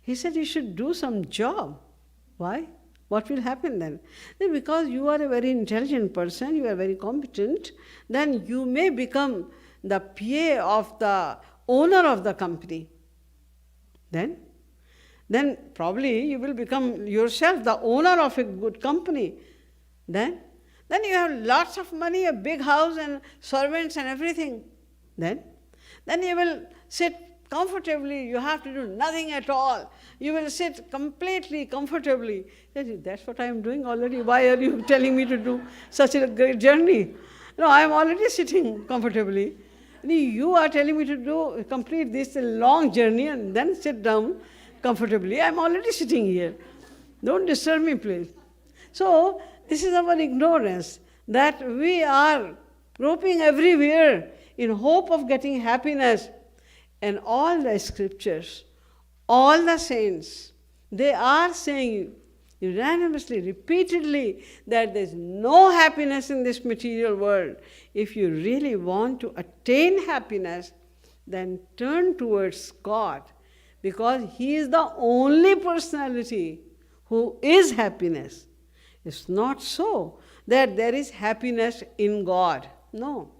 He said, "You should do some job." Why? What will happen then? Then because you are a very intelligent person, you are very competent, then you may become the PA of the owner of the company. Then probably you will become yourself the owner of a good company. Then you have lots of money, a big house and servants and everything. Then you will sit comfortably, you have to do nothing at all. You will sit completely comfortably. That's what I am doing already. Why are you telling me to do such a great journey? No, I am already sitting comfortably. You are telling me to complete this long journey and then sit down comfortably. I am already sitting here. Don't disturb me, please. So, this is our ignorance, that we are groping everywhere in hope of getting happiness. And all the scriptures, all the saints, they are saying unanimously, repeatedly, that there is no happiness in this material world. If you really want to attain happiness, then turn towards God, because He is the only personality who is happiness. It's not so that there is happiness in God. No.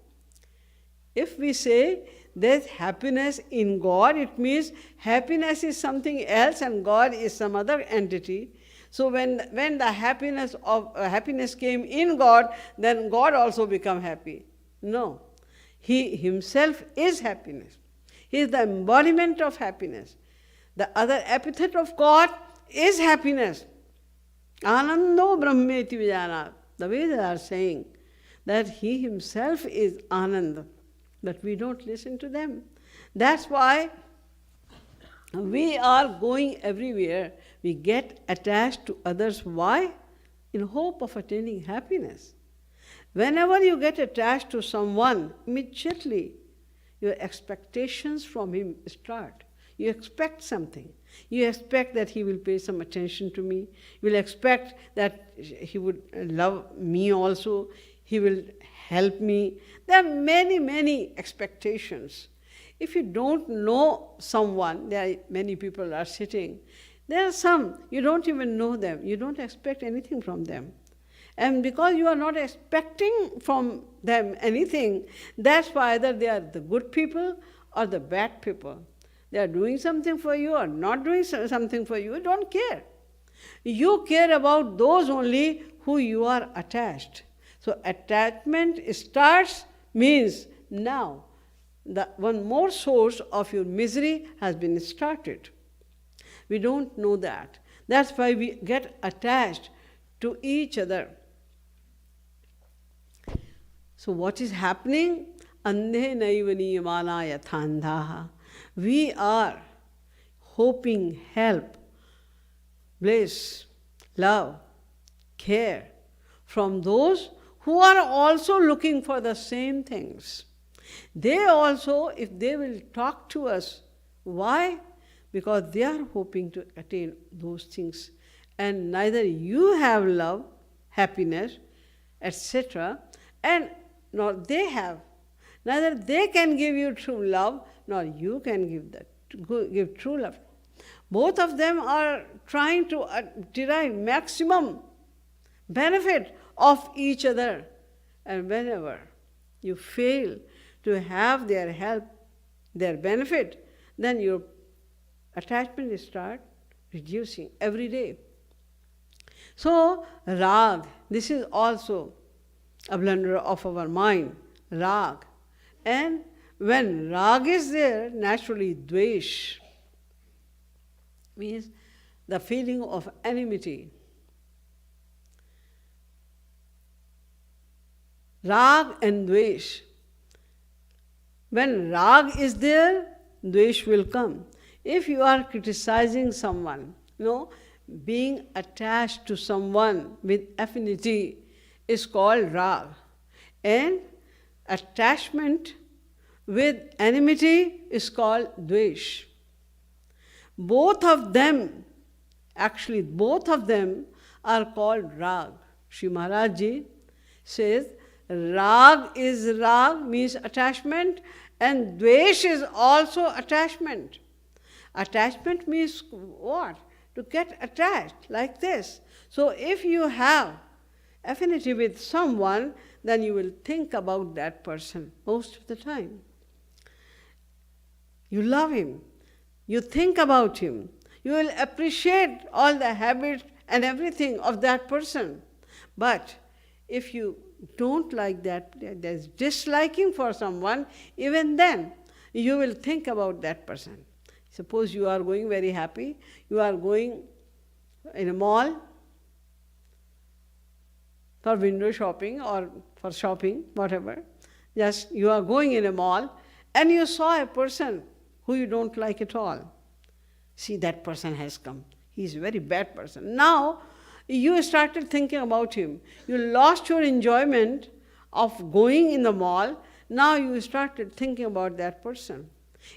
If we say there's happiness in God, it means happiness is something else and God is some other entity. So when the happiness came in God, then God also become happy. No. He himself is happiness. He is the embodiment of happiness. The other epithet of God is happiness. Anando brahmeti vijana. The Vedas are saying that He himself is Ananda. But we don't listen to them. That's why we are going everywhere. We get attached to others. Why? In hope of attaining happiness. Whenever you get attached to someone, immediately your expectations from him start. You expect something. You expect that he will pay some attention to me. You will expect that he would love me also. He will help me. There are many, many expectations. If you don't know someone, there are many people are sitting. There are some, you don't even know them. You don't expect anything from them. And because you are not expecting from them anything, that's why either they are the good people or the bad people. They are doing something for you or not doing something for you, you don't care. You care about those only who you are attached. So attachment starts means now the one more source of your misery has been started. We don't know that. That's why we get attached to each other. So what is happening? Andhe naiva niyamana yathandhaha. We are hoping help, bliss, love, care from those who are also looking for the same things. They also, if they will talk to us, why? Because they are hoping to attain those things. And neither you have love, happiness, etc., and nor they have. Neither they can give you true love, nor you can give true love. Both of them are trying to derive maximum benefit of each other. And whenever you fail to have their help, their benefit, then your attachment start reducing every day. So, rag, this is also a blunder of our mind, rag. And when rag is there, naturally dvesh means the feeling of enmity. Rag and dvesh. When rag is there, dvesh will come. If you are criticizing someone, being attached to someone with affinity is called rag. And attachment with enmity is called dvesh. Both of them are called rag. Sri Maharaj Ji says, rag is rag, means attachment, and dvesh is also attachment. Attachment means what? To get attached, like this. So if you have affinity with someone, then you will think about that person most of the time. You love him. You think about him. You will appreciate all the habits and everything of that person. But if you don't like that, there's disliking for someone, even then you will think about that person. Suppose you are going very happy, you are going in a mall for window shopping or for shopping, whatever. Just you are going in a mall and you saw a person who you don't like at all. See, that person has come. He is a very bad person. Now, you started thinking about him. You lost your enjoyment of going in the mall. Now you started thinking about that person.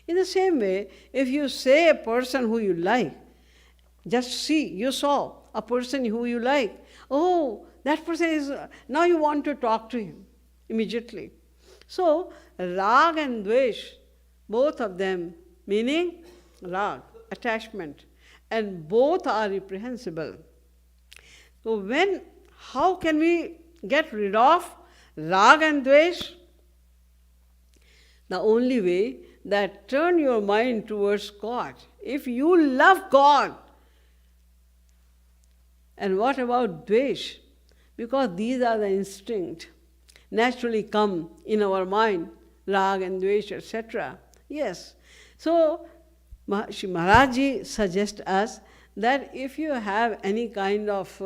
In the same way, if you say a person who you like, just see, you saw a person who you like. Oh, that person is, now you want to talk to him immediately. So, rag and dvesh, both of them meaning rag, attachment, and both are reprehensible. So how can we get rid of rag and dvesh? The only way that turn your mind towards God. If you love God, and what about dvesh? Because these are the instinct naturally come in our mind, rag and dvesh, etc. Yes. So Shri Maharaj Ji suggests us that if you have any kind of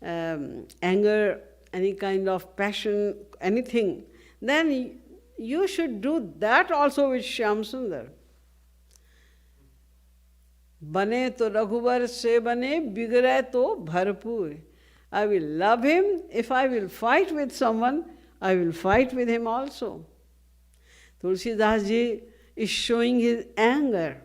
anger, any kind of passion, anything, then you should do that also with Shyam Sundar. Bane to Raghuvar se bane, bigre to bharpur. I will love him. If I will fight with someone, I will fight with him also. Tulsidas Ji is showing his anger.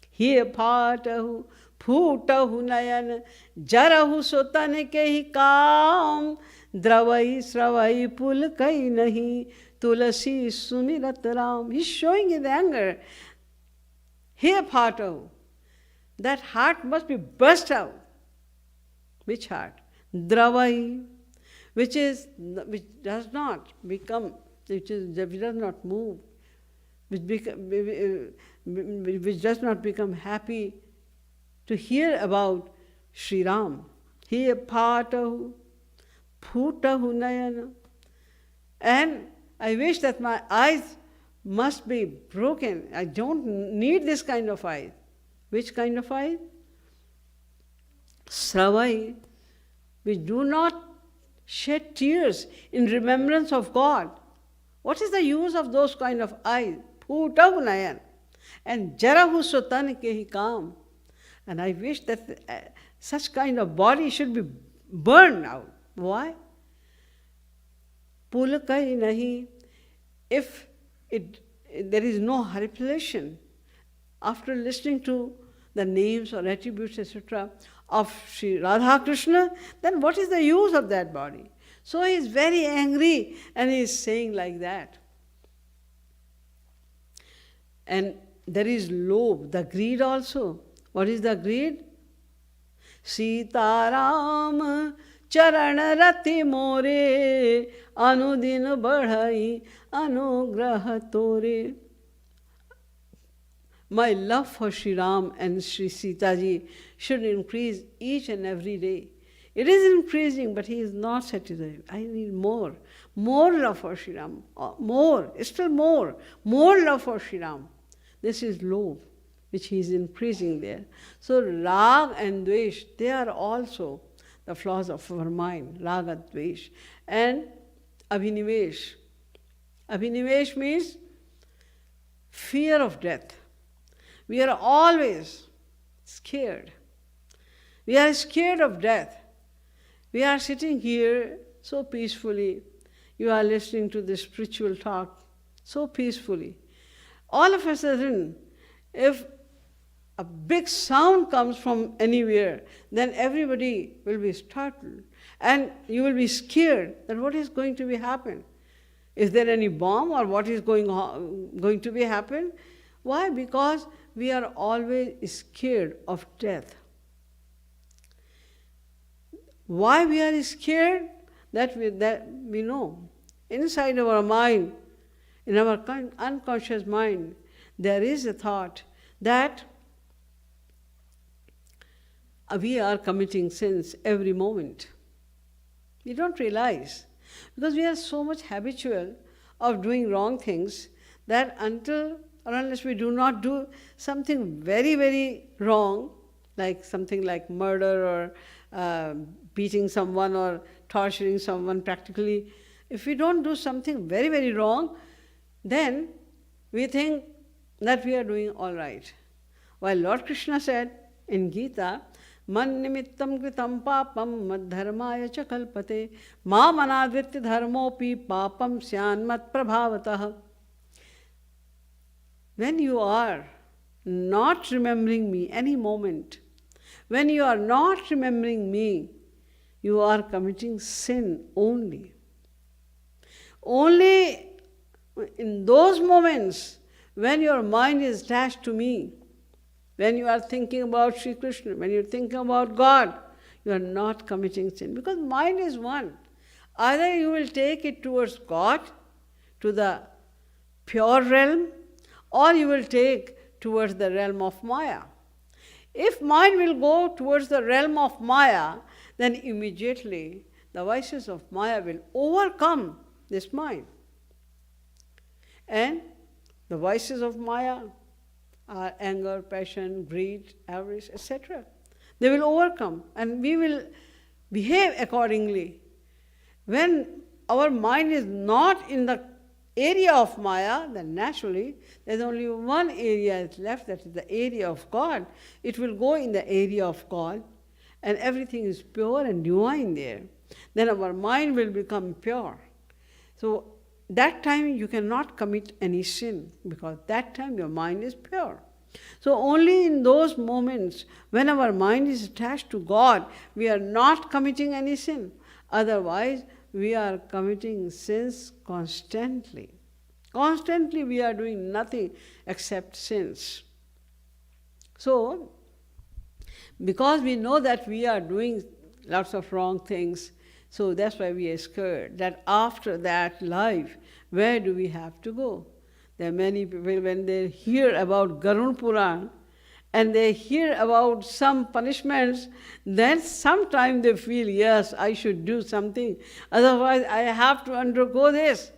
He phatahu, phutahu nayan, jarahu sotane kehi kaam, dravai sravai pul kai nahi, tulasi sumirat ram. He's showing his anger. He phatahu. That heart must be burst out. Which heart? Dravai, which does not become, which does not move, which does not become happy to hear about Sri Ram. He phatahu, phutahu nayana. And I wish that my eyes must be broken. I don't need this kind of eyes. Which kind of eyes? Sravai, which do not shed tears in remembrance of God. What is the use of those kind of eyes? Phutav nayan. And jarahu sotan kehi kam. And I wish that such kind of body should be burned out. Why? Pulakai nahi. If there is no repetition, after listening to the names or attributes, etc., of Sri Radha Krishna, then what is the use of that body? So he is very angry and he is saying like that. And there is lobh, the greed also. What is the greed? Sitaram charan rati more anudin badhai anugrah tore. My love for Sri Ram and Sri Sita ji should increase each and every day. It is increasing, but he is not satisfied. I need more. More love for Sri Ram. More, still more. More love for Sri Ram. This is love, which he is increasing there. So rag and dvesh, they are also the flaws of our mind. Raga, dvesh. And abhinivesh. Abhinivesh means fear of death. We are always scared. We are scared of death. We are sitting here so peacefully. You are listening to this spiritual talk so peacefully. All of a sudden, if a big sound comes from anywhere, then everybody will be startled. And you will be scared that what is going to be happen? Is there any bomb or what is going to be happen? Why? Because we are always scared of death. Why we are scared? That we know. Inside our mind, in our unconscious mind, there is a thought that we are committing sins every moment. We don't realize, because we are so much habitual of doing wrong things that until or unless we do not do something very, very wrong, like something like murder or beating someone or torturing someone practically, if we don't do something very, very wrong, then we think that we are doing all right. While Lord Krishna said in Gita, Man nimittam kritam papam mad dharmaya cha kalpate ma manadvitya dharmopi papam syan mat prabhavatah. When you are not remembering me any moment, when you are not remembering me, you are committing sin only. Only in those moments when your mind is attached to me, when you are thinking about Sri Krishna, when you are thinking about God, you are not committing sin. Because mind is one. Either you will take it towards God, to the pure realm, or you will take towards the realm of Maya. If mind will go towards the realm of Maya, then immediately the vices of Maya will overcome this mind. And the vices of Maya are anger, passion, greed, avarice, etc. They will overcome and we will behave accordingly. When our mind is not in the area of Maya, then naturally there's only one area left, that is the area of God. It will go in the area of God and everything is pure and divine there. Then our mind will become pure. So that time you cannot commit any sin, because that time your mind is pure. So only in those moments when our mind is attached to God, we are not committing any sin. Otherwise, we are committing sins constantly. Constantly we are doing nothing except sins. So, because we know that we are doing lots of wrong things, so that's why we are scared that after that life, where do we have to go? There are many people, when they hear about Garud Puran and they hear about some punishments, then sometimes they feel, yes, I should do something, otherwise I have to undergo this.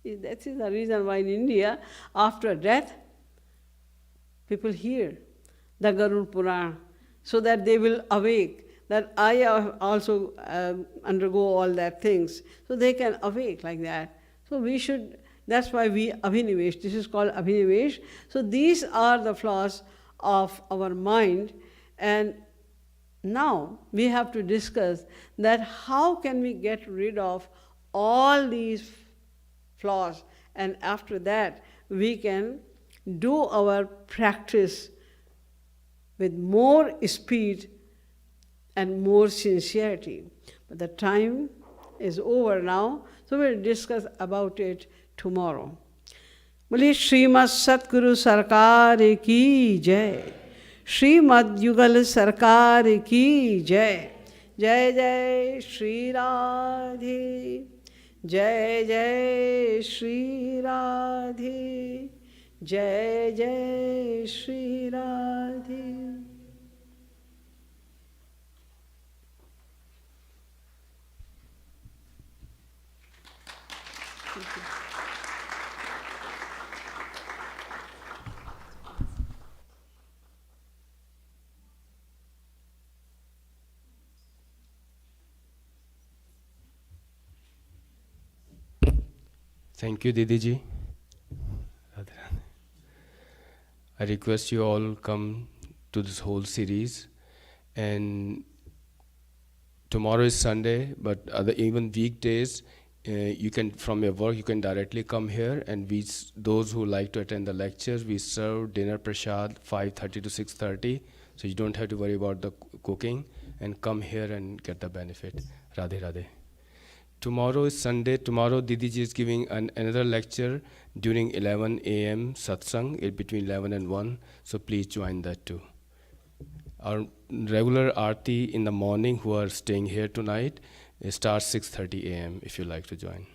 That is the reason why in India, after death, people hear the Garud Puran so that they will awake. that I also undergo all that things. So they can awake like that. So we should, that's why we abhinivesh, this is called abhinivesh. So these are the flaws of our mind, and now we have to discuss that how can we get rid of all these flaws, and after that we can do our practice with more speed and more sincerity. But the time is over now, so we'll discuss about it tomorrow. बोलिए श्रीमद् सतगुरु सरकार की जय, श्रीमद् युगल सरकार की जय। जय जय श्री राधे, जय जय श्री राधे, जय जय Shri Radhe. Thank you, Didi ji. I request you all come to this whole series. And tomorrow is Sunday, but even weekdays, you can, from your work, you can directly come here. And those who like to attend the lectures, we serve dinner prasad 5:30 to 6:30. So you don't have to worry about the cooking, and come here and get the benefit. Radhe Radhe. Tomorrow is Sunday. Tomorrow Didi ji is giving another lecture during 11 a.m. satsang, between 11 and 1. So please join that too. Our regular aarti in the morning, who are staying here tonight, starts 6:30 a.m. if you like to join.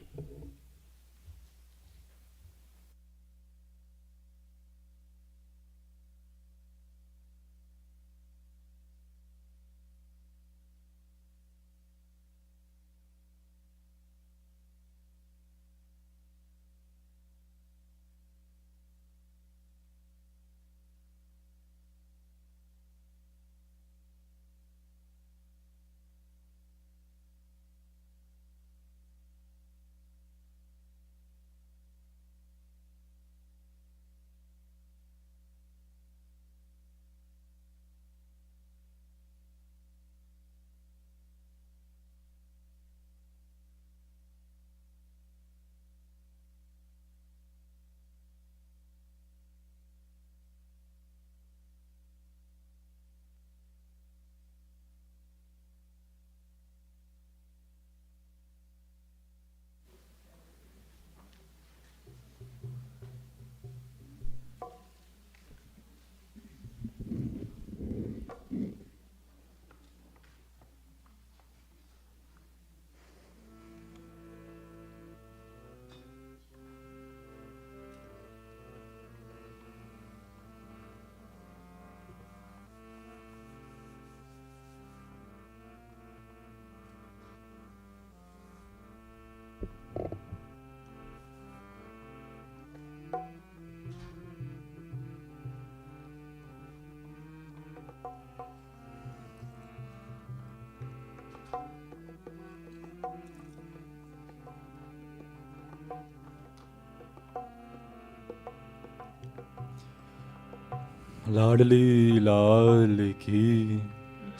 लाडली लाल की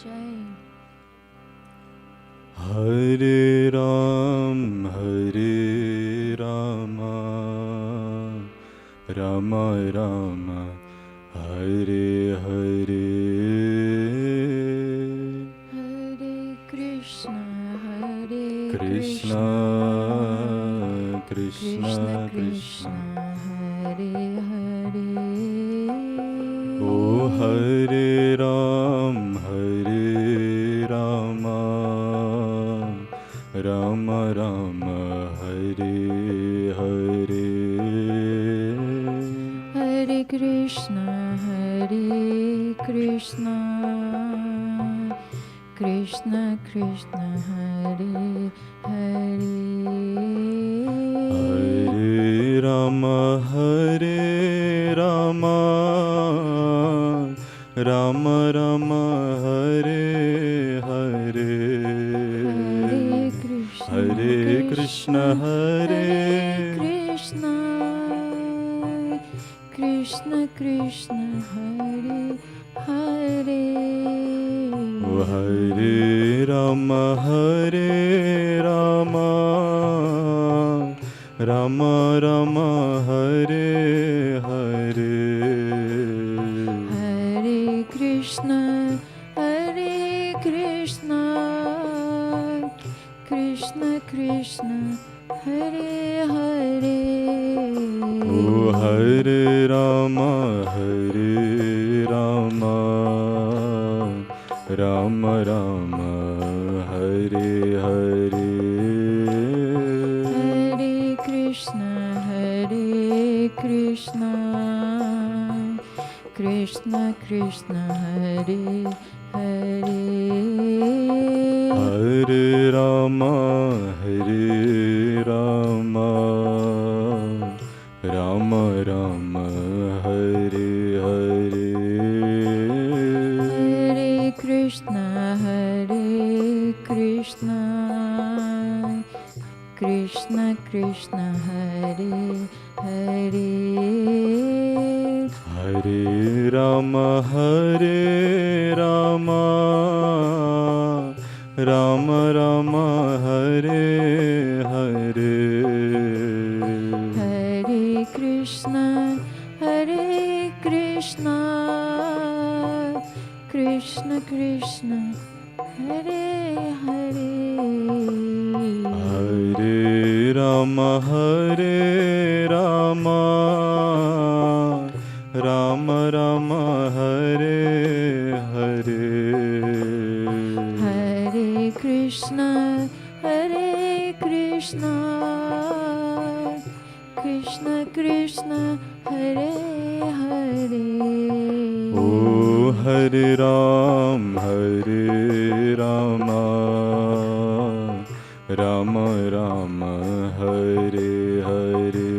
जय। हरे राम राम राम हरे हरे हरे कृष्ण कृष्ण कृष्ण कृष्ण हरे हरे। ओ हरे राम राम राम हरे हरे। हरे कृष्ण कृष्ण कृष्ण हरे हरे। हरे Ram Ram Ram Hare Hare. Krishna Hare Krishna, Krishna Krishna, Hare Hare. Hare Rama, Rama Rama, Hare Hare. Hare Krishna, Krishna Krishna, Hare Hare. Oh, Hare Rama, Rama Rama, Hare Hare. Hare Krishna, Krishna Krishna, Hare Hare. Hare Rama, Rama Rama, Hare Hare. Hare Krishna, Krishna Krishna, Hare Hare. Hare Rama, Rama Rama, Hare Hare. Hare Krishna, Krishna Krishna, Hare Hare. Hare Rama, Rama Rama, Hare Hare. Hare Krishna, Krishna Krishna, Hare Hare. Oh, Hare Rama, Rama Rama, Hare Hare.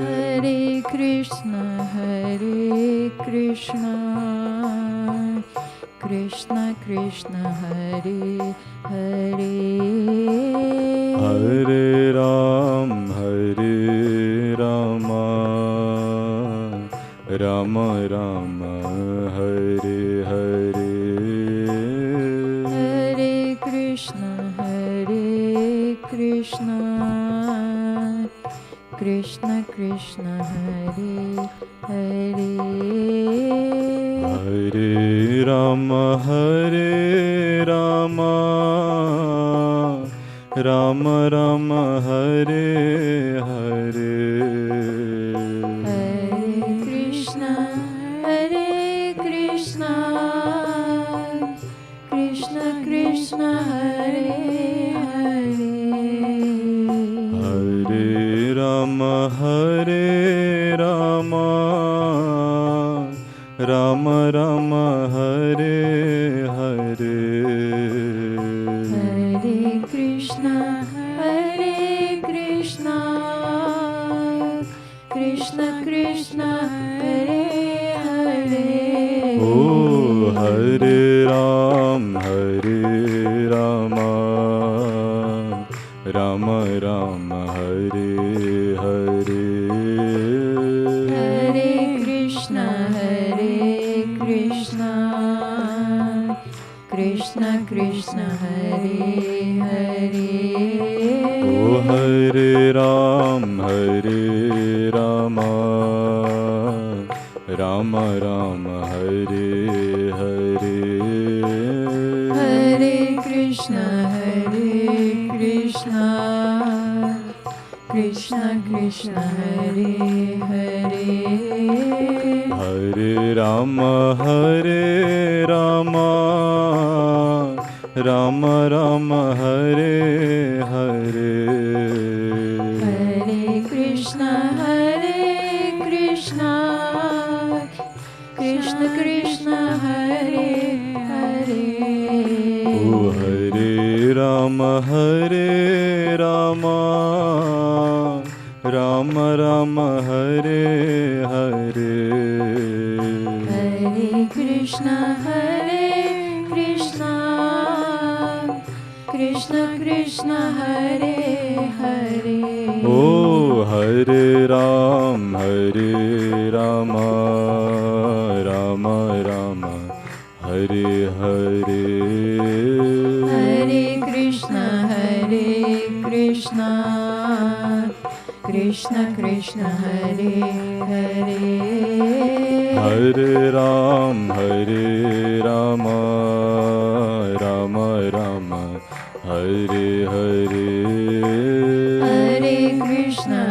Hare Krishna, Krishna Krishna, Hare Hare. Hare Rama, Rama Rama, Hare Hare. Hare Krishna, Krishna Krishna, Hare Hare. Hare Rama, Rama Rama, Hare Hare. Hare Krishna, Krishna Krishna, Hare Hare. Hare Rama, Rama Rama, Hare Hare. Hare Krishna, Krishna Krishna, Hare Hare. Oh, Hare Rama, Rama Rama, Hare Hare. Hare Krishna, Krishna Krishna, Hare Hare. Oh, Hare Rama, Rama Rama, Hare Hare. Hare Krishna, Krishna Krishna, Hare Hare. Hare Rama, Rama Rama, Hare Hare. Hare Krishna, Krishna Krishna, Hare Hare. Oh, Hare Rama, Rama Rama, Hare Hare. Hare Krishna, Krishna Krishna Krishna Hare Hare. O Hare Rama Rama Rama Hare Hare. Hare Krishna Krishna Krishna Hare Hare. Hare Rama Rama Rama Hare Hare. Hare Krishna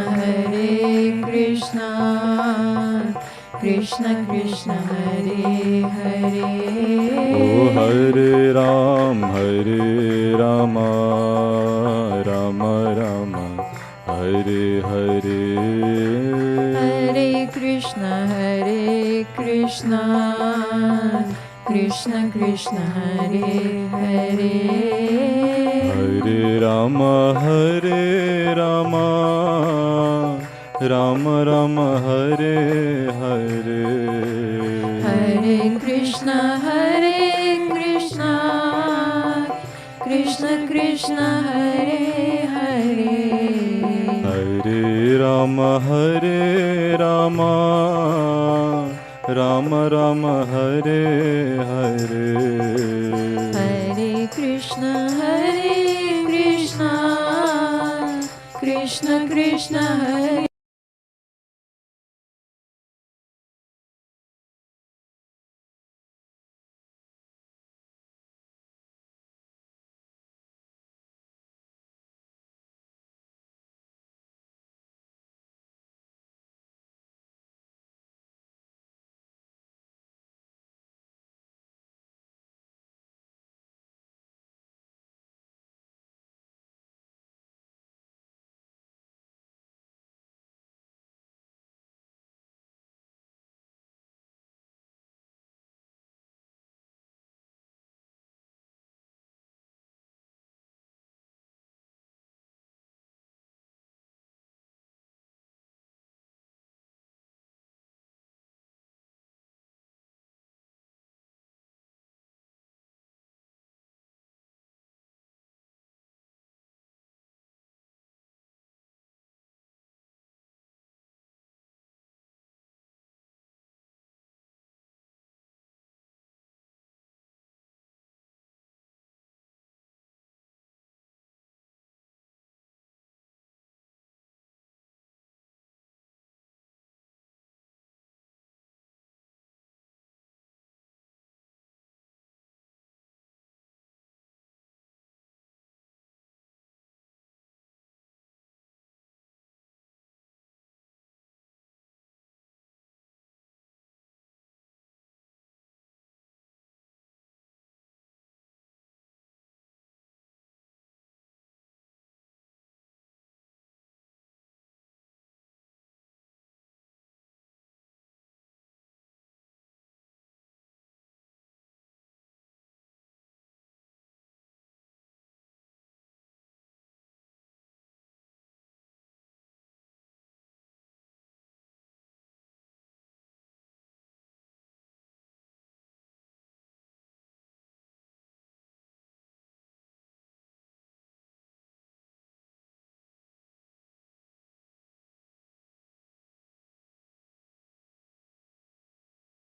Krishna Krishna Hare Hare. O Hare Rama Rama Rama Hare Hare. Hare Krishna Krishna Krishna Hare Hare. Hare Rama Rama Rama Hare Hare. Hare Krishna Krishna Krishna Hare Hare. Hare Rama Rama Rama Hare Hare. Hare Krishna Krishna Krishna Hare